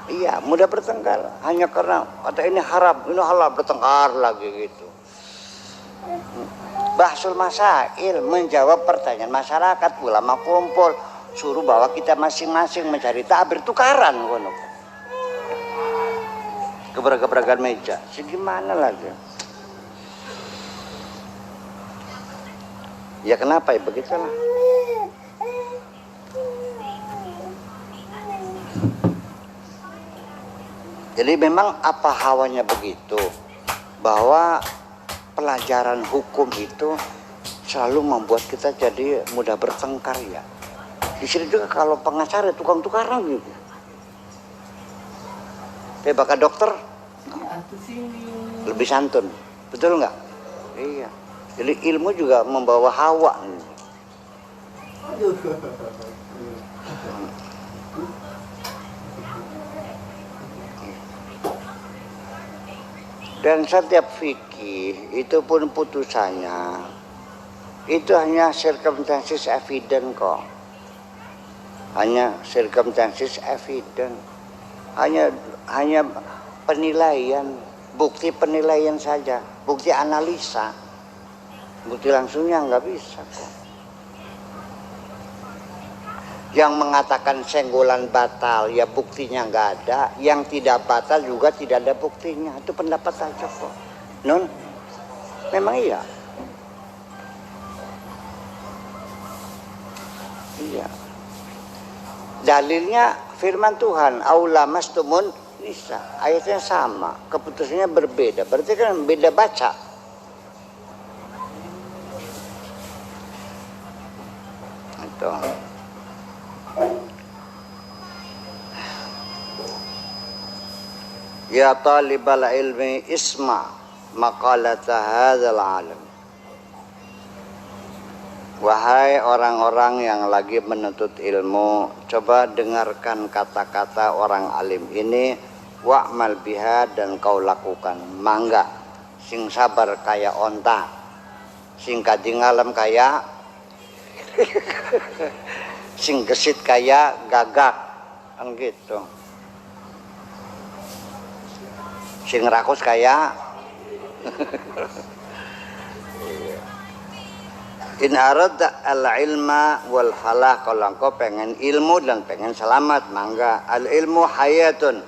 Iya, mudah bertengkar hanya karena kata ini haram, ini halal, bertengkar lagi gitu. Bahsul masail, menjawab pertanyaan masyarakat, ulama kumpul, suruh bawa kita masing-masing mencari takbir, tukaran ngono. Gebrak-gebrakan meja, segimana lagi? Ya kenapa ya begitulah. Jadi memang apa hawanya begitu, bahwa pelajaran hukum itu selalu membuat kita jadi mudah bertengkar ya. Di sini juga kalau pengacara tukang tukaran gitu. Tapi bakal dokter lebih santun, betul nggak? Iya. Jadi ilmu juga membawa hawa. Dan setiap fikih itu pun putusannya itu hanya circumstances evident kok. Hanya circumstances evident. Hanya penilaian, bukti penilaian saja, bukti analisa. Bukti langsungnya nggak bisa kok. Yang mengatakan senggolan batal, ya buktinya nggak ada. Yang tidak batal juga tidak ada buktinya. Itu pendapat aja kok. Non, memang iya. Iya. Dalilnya firman Tuhan, aula mastumun nisa. Ayatnya sama, keputusannya berbeda. Berarti kan beda baca. Itu. Ya talibal ilmi isma, maqalata hadzal alam. Wahai orang-orang yang lagi menuntut ilmu, coba dengarkan kata-kata orang alim ini, wa'mal biha, dan kau lakukan. Mangga sing sabar kaya onta, sing kading alam kaya sing gesit kaya gagak, kan gitu. Sing rakus kaya in arada al-ilma wal falah, kalau engkau pengen ilmu dan pengen selamat, mangga. Al-ilmu hayatun,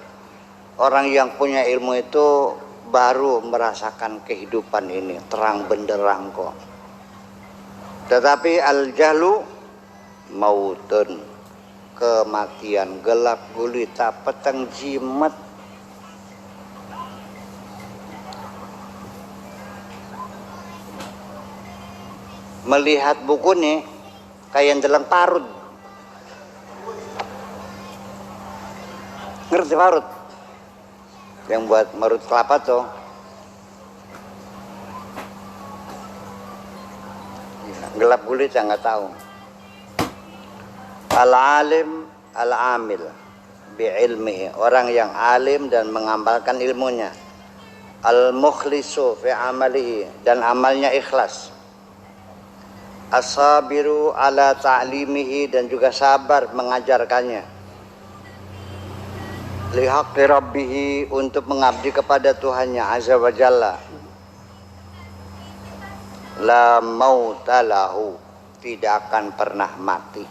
orang yang punya ilmu itu baru merasakan kehidupan ini terang benderang kok. Tetapi al-jahlu mautun, kematian, gelap gulita, petang jimat. Melihat buku nih kayak dalam parut. Ngerti parut? Yang buat marut kelapa tuh. Gelap gulita nggak tahu. Al-alim al-amil bi'ilmihi, orang yang alim dan mengamalkan ilmunya. Al-mukhlisu fi amalihi, dan amalnya ikhlas. As-sabiru ala ta'limihi, dan juga sabar mengajarkannya. Lihaqqi rabbihi, untuk mengabdi kepada Tuhannya azza wa jalla. La mauta lahu, tidak akan pernah mati.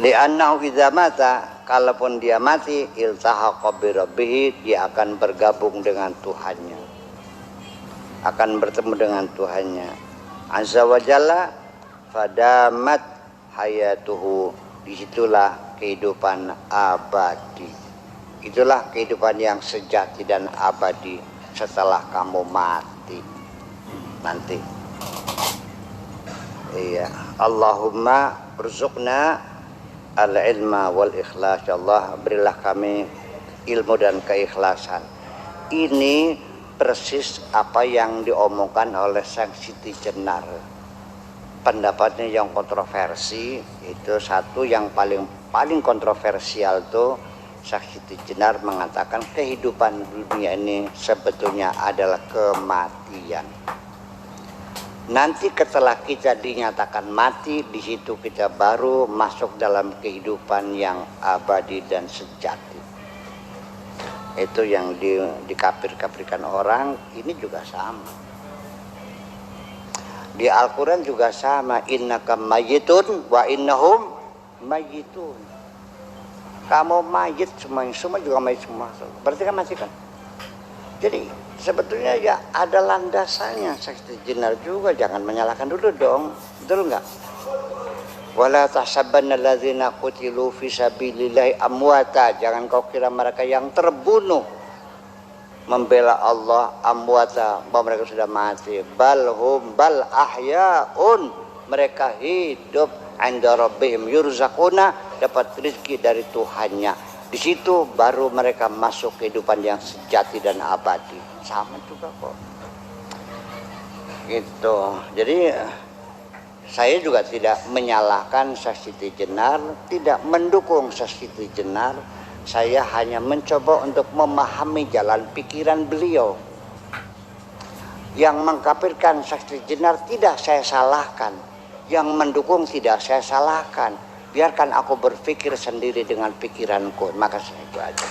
Li'annahu idza mata, kalaupun dia mati, iltahaqa bi rabbih, dia akan bergabung dengan Tuhannya, akan bertemu dengan Tuhannya azza wa jalla. Fadamat hayatuhu, disitulah kehidupan abadi. Itulah kehidupan yang sejati dan abadi setelah kamu mati nanti. Iya, Allahumma urzuqna al-ilma wal ikhlas. Ya Allah, berilah kami ilmu dan keikhlasan. Ini persis apa yang diomongkan oleh Sang Siti Jenar. Pendapatnya yang kontroversi itu, satu yang paling kontroversial tuh, Sang Siti Jenar mengatakan kehidupan dunia ini sebetulnya adalah kematian. Nanti setelah kita dinyatakan mati, di situ kita baru masuk dalam kehidupan yang abadi dan sejati. Itu yang dikafir-kafirkan orang, ini juga sama. Di Al-Quran juga sama, innaka mayyitun wa innahum mayyitun. Kamu mayit semua juga mayit semua. Berarti kan masih kan. Jadi sebetulnya ya ada landasannya. Sakti Jenar juga, jangan menyalahkan dulu dong. Betul enggak? Wala tahsabanna alladzina qutilu fi sabilillahi amwata, jangan kau kira mereka yang terbunuh membela Allah amwata, bahwa mereka sudah mati. Bal ahyaun, mereka hidup, 'inda rabbihim yurzaquna, dapat rezeki dari Tuhannya. Di situ baru mereka masuk kehidupan yang sejati dan abadi. Sama juga kok. Gitu. Jadi saya juga tidak menyalahkan Sang Siti Jenar, tidak mendukung Sang Siti Jenar. Saya hanya mencoba untuk memahami jalan pikiran beliau. Yang mengkafirkan Sang Siti Jenar tidak saya salahkan, yang mendukung tidak saya salahkan. Biarkan aku berpikir sendiri dengan pikiranku. Maka saya itu aja.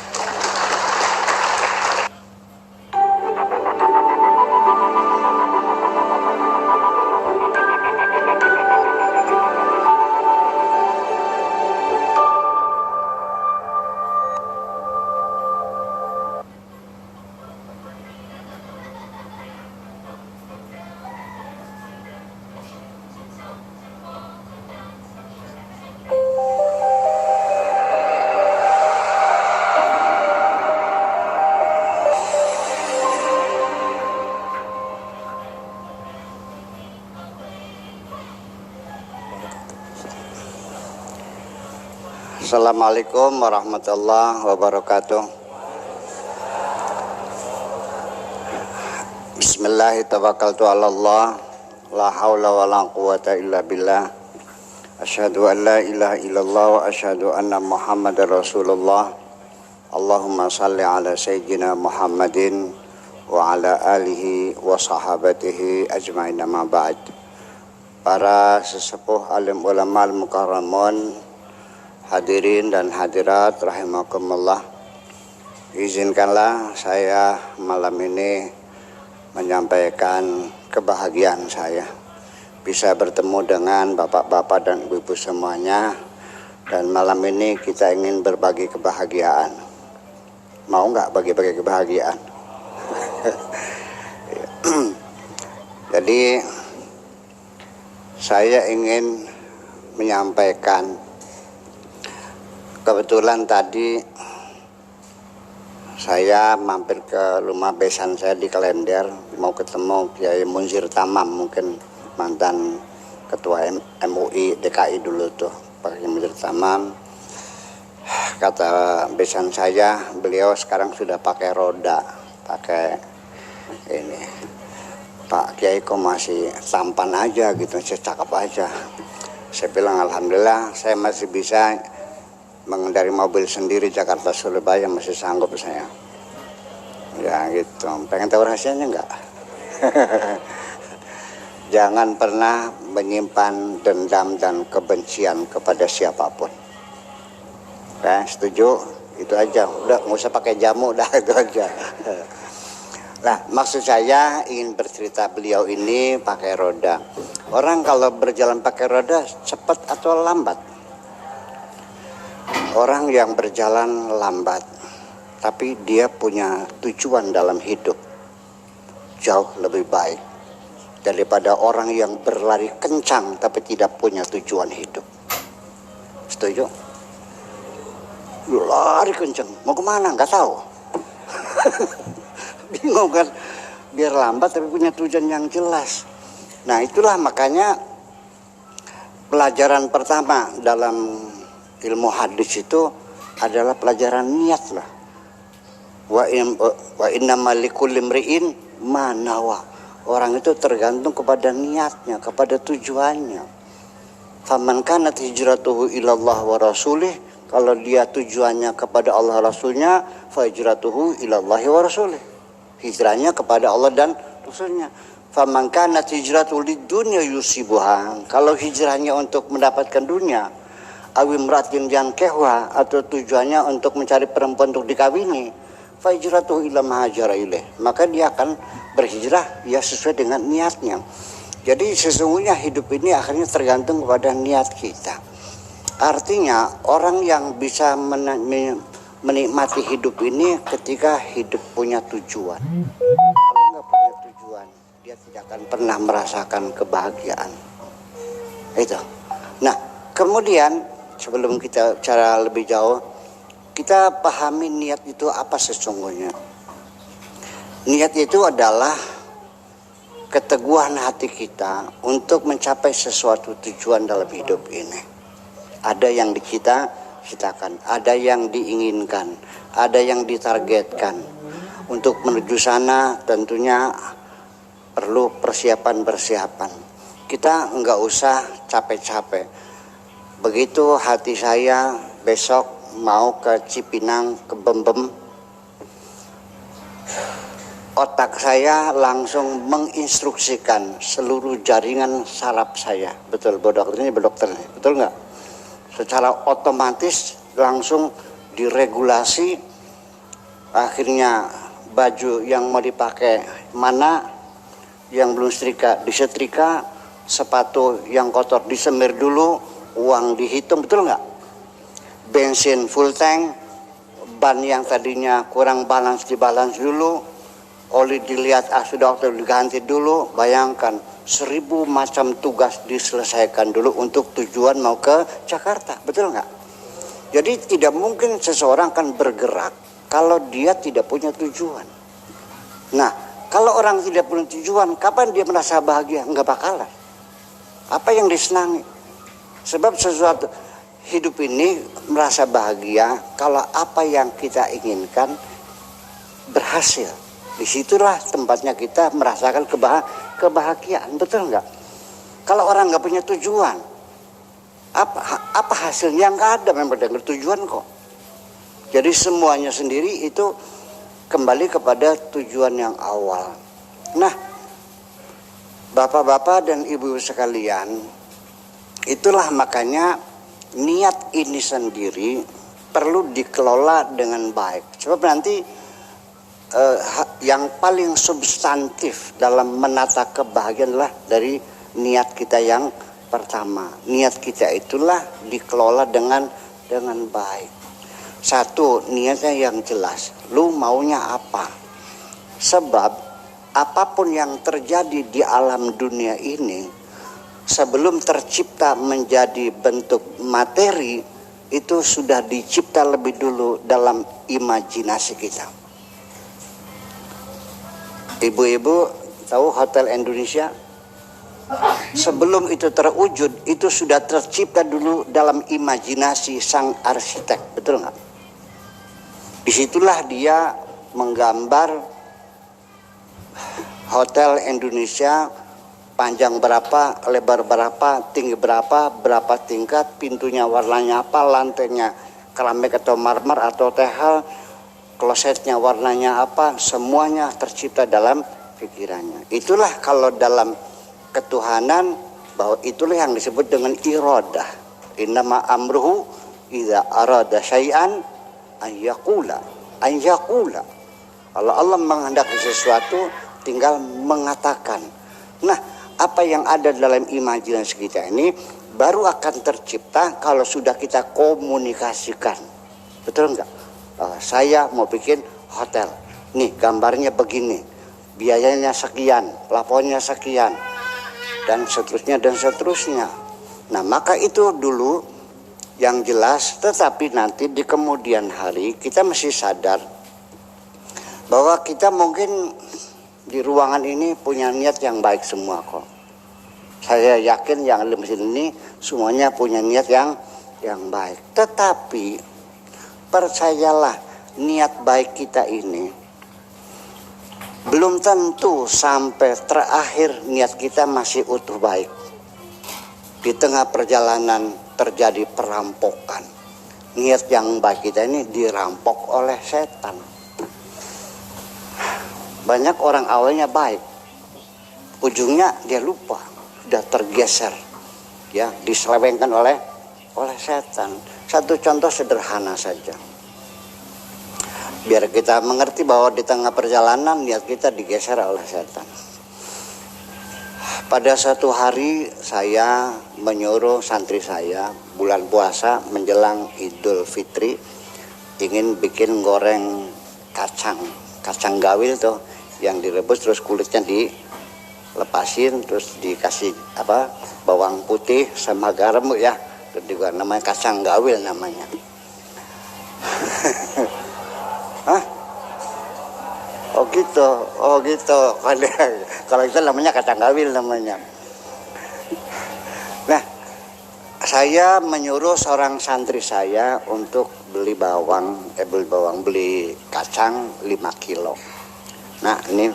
Assalamualaikum warahmatullahi wabarakatuh. Bismillahirrahmanirrahim. La haula wa la quwata illa billah. Asyhadu an la ilaha illallah wa asyhadu anna Muhammadar Rasulullah. Allahumma salli ala sayyidina Muhammadin wa ala alihi wa sahabatihi ajma'in, amma ba'd. Para sesepuh alim ulama al-mukarramun, hadirin dan hadirat rahimakumullah. Izinkanlah saya malam ini menyampaikan kebahagiaan saya bisa bertemu dengan bapak-bapak dan ibu-ibu semuanya, dan malam ini kita ingin berbagi kebahagiaan. Mau nggak bagi-bagi kebahagiaan? Jadi saya ingin menyampaikan, kebetulan tadi saya mampir ke rumah besan saya di Klender, mau ketemu Kiai Munzir Tamam, mungkin mantan ketua MUI DKI dulu tuh, Pak Kiai Munzir Tamam. Kata besan saya, beliau sekarang sudah pakai roda, pakai ini. Pak Kiai kok masih tampan aja gitu, cakep aja. Saya bilang alhamdulillah saya masih bisa mengendari mobil sendiri Jakarta Surabaya, masih sanggup saya. Ya gitu. Pengen tahu rahasianya enggak? Jangan pernah menyimpan dendam dan kebencian kepada siapapun. Ya, setuju? Itu aja. Udah nggak usah pakai jamu, dah itu aja. Nah, maksud saya ingin bercerita, beliau ini pakai roda. Orang kalau berjalan pakai roda cepat atau lambat? Orang yang berjalan lambat, tapi dia punya tujuan dalam hidup, jauh lebih baik daripada orang yang berlari kencang tapi tidak punya tujuan hidup. Setuju? Lari kencang, mau kemana? Nggak tahu. Bingung kan? Biar lambat tapi punya tujuan yang jelas. Nah, itulah makanya pelajaran pertama dalam ilmu hadis itu adalah pelajaran niat lah. Wa innamal likulli imri'in ma nawa. Orang itu tergantung kepada niatnya, kepada tujuannya. Faman kanat hijratuhu ilallah wa rasulih, kalau dia tujuannya kepada Allah Rasulnya, fa hijratuhu ilallahi wa rasulih. Hijrahnya kepada Allah dan Rasulnya. Faman kanat hijratuhu lidunya yusibuha, kalau hijrahnya untuk mendapatkan dunia, awim ratin yang kehwa, atau tujuannya untuk mencari perempuan untuk dikawini, fa hijratuhu ila ma hajara ilaih, maka dia akan berhijrah ya sesuai dengan niatnya. Jadi sesungguhnya hidup ini akhirnya tergantung kepada niat kita. Artinya orang yang bisa menikmati hidup ini ketika hidup punya tujuan. Kalau nggak punya tujuan, dia tidak akan pernah merasakan kebahagiaan. Itu. Nah, kemudian sebelum kita bicara lebih jauh, kita pahami niat itu apa sesungguhnya. Niat itu adalah keteguhan hati kita untuk mencapai sesuatu tujuan dalam hidup ini. Ada yang dicita-citakan, ada yang diinginkan, ada yang ditargetkan. Untuk menuju sana tentunya perlu persiapan-persiapan. Kita nggak usah capek-capek. Begitu hati saya besok mau ke Cipinang, ke Bembem, otak saya langsung menginstruksikan seluruh jaringan saraf saya. Betul, ini dokter, betul nggak? Secara otomatis langsung diregulasi. Akhirnya baju yang mau dipakai mana, yang belum disetrika, sepatu yang kotor disemir dulu, uang dihitung, betul nggak? Bensin full tank, ban yang tadinya kurang balance dibalance dulu, oli dilihat sudah diganti dulu. Bayangkan 1000 macam tugas diselesaikan dulu untuk tujuan mau ke Jakarta, betul nggak? Jadi tidak mungkin seseorang akan bergerak kalau dia tidak punya tujuan. Nah, kalau orang tidak punya tujuan, kapan dia merasa bahagia? Nggak bakalan. Apa yang disenangi? Sebab sesuatu hidup ini merasa bahagia kalau apa yang kita inginkan berhasil. Disitulah tempatnya kita merasakan kebahagiaan, betul nggak? Kalau orang nggak punya tujuan, apa hasilnya? Nggak ada, memang dengan tujuan kok. Jadi semuanya sendiri itu kembali kepada tujuan yang awal. Nah, bapak-bapak dan ibu-ibu sekalian, itulah makanya niat ini sendiri perlu dikelola dengan baik. Sebab nanti yang paling substantif dalam menata kebahagiaan adalah dari niat kita yang pertama. Niat kita itulah dikelola dengan baik. Satu, niatnya yang jelas. Lu maunya apa? Sebab apapun yang terjadi di alam dunia ini, sebelum tercipta menjadi bentuk materi, itu sudah dicipta lebih dulu dalam imajinasi kita. Ibu-ibu tahu Hotel Indonesia? Sebelum itu terwujud, itu sudah tercipta dulu dalam imajinasi sang arsitek, betul nggak? Disitulah dia menggambar Hotel Indonesia, panjang berapa, lebar berapa, tinggi berapa tingkat, pintunya warnanya apa, lantainya keramik atau marmer atau tehel, klosetnya warnanya apa, semuanya tercipta dalam pikirannya. Itulah kalau dalam ketuhanan, bahwa itulah yang disebut dengan iradah. Innama amruhu idza arada syai'an an yaqula. Kalau Allah menghendaki sesuatu, tinggal mengatakan. Nah, apa yang ada dalam imajinasi kita ini baru akan tercipta kalau sudah kita komunikasikan. Betul enggak? Saya mau bikin hotel. Nih gambarnya begini, biayanya sekian, plafonnya sekian, dan seterusnya dan seterusnya. Nah, maka itu dulu yang jelas. Tetapi nanti di kemudian hari kita mesti sadar bahwa kita mungkin di ruangan ini punya niat yang baik semua kok. Saya yakin yang di mesin ini semuanya punya niat yang baik. Tetapi percayalah, niat baik kita ini belum tentu sampai terakhir niat kita masih utuh baik. Di tengah perjalanan terjadi perampokan. Niat yang baik kita ini dirampok oleh setan. Banyak orang awalnya baik, ujungnya dia lupa, sudah tergeser, ya, diselewengkan oleh setan. Satu contoh sederhana saja, biar kita mengerti bahwa di tengah perjalanan niat kita digeser oleh setan. Pada satu hari saya menyuruh santri saya, bulan puasa menjelang Idul Fitri, ingin bikin goreng kacang gawil tuh, yang direbus terus kulitnya dilepasin, terus dikasih bawang putih sama garam ya, terus juga namanya kacang gawil namanya. Hah? Oh gitu. Kalau itu namanya kacang gawil namanya. Nah, saya menyuruh seorang santri saya untuk beli kacang 5 kilo. Nah, ini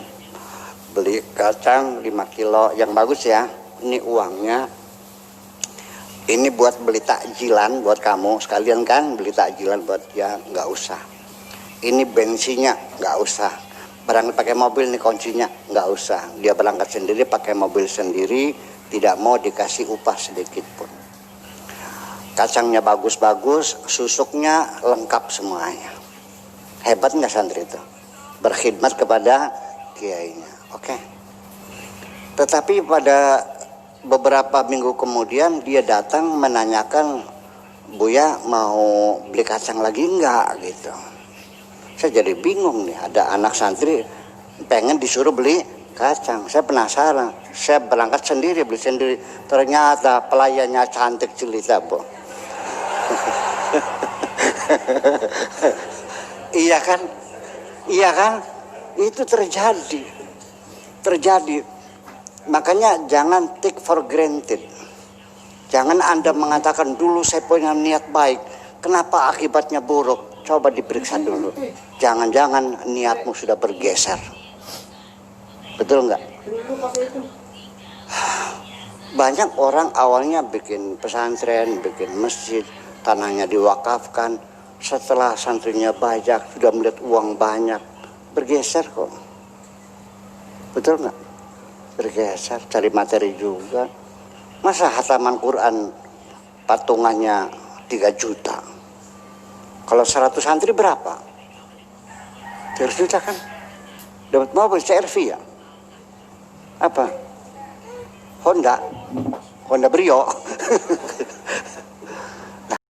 beli kacang 5 kilo yang bagus ya. Ini uangnya. Ini buat beli takjilan buat kamu sekalian kan, beli takjilan buat dia, nggak usah. Ini bensinnya nggak usah. Berangkat pakai mobil nih kuncinya nggak usah. Dia berangkat sendiri pakai mobil sendiri, tidak mau dikasih upah sedikit pun. Kacangnya bagus-bagus, susuknya lengkap semuanya. Hebat nggak santri itu? Berkhidmat kepada kiainya. Oke. Tetapi pada beberapa minggu kemudian dia datang menanyakan, Buya mau beli kacang lagi enggak gitu. Saya jadi bingung nih, ada anak santri pengen disuruh beli kacang. Saya penasaran, saya berangkat sendiri, beli sendiri. Ternyata pelayannya cantik jelita, Bu. Iya kan? Itu terjadi. Makanya jangan take for granted. Jangan Anda mengatakan dulu saya punya niat baik, kenapa akibatnya buruk? Coba diperiksa dulu. Jangan-jangan niatmu sudah bergeser. Betul nggak? Banyak orang awalnya bikin pesantren, bikin masjid, tanahnya diwakafkan. Setelah santrinya banyak, sudah melihat uang banyak, bergeser kok. Betul nggak? Bergeser, cari materi juga. Masa hataman Quran patungannya 3 juta? Kalau 100 santri berapa? 300 juta kan? Dapat mobil CR-V ya? Apa? Honda Brio.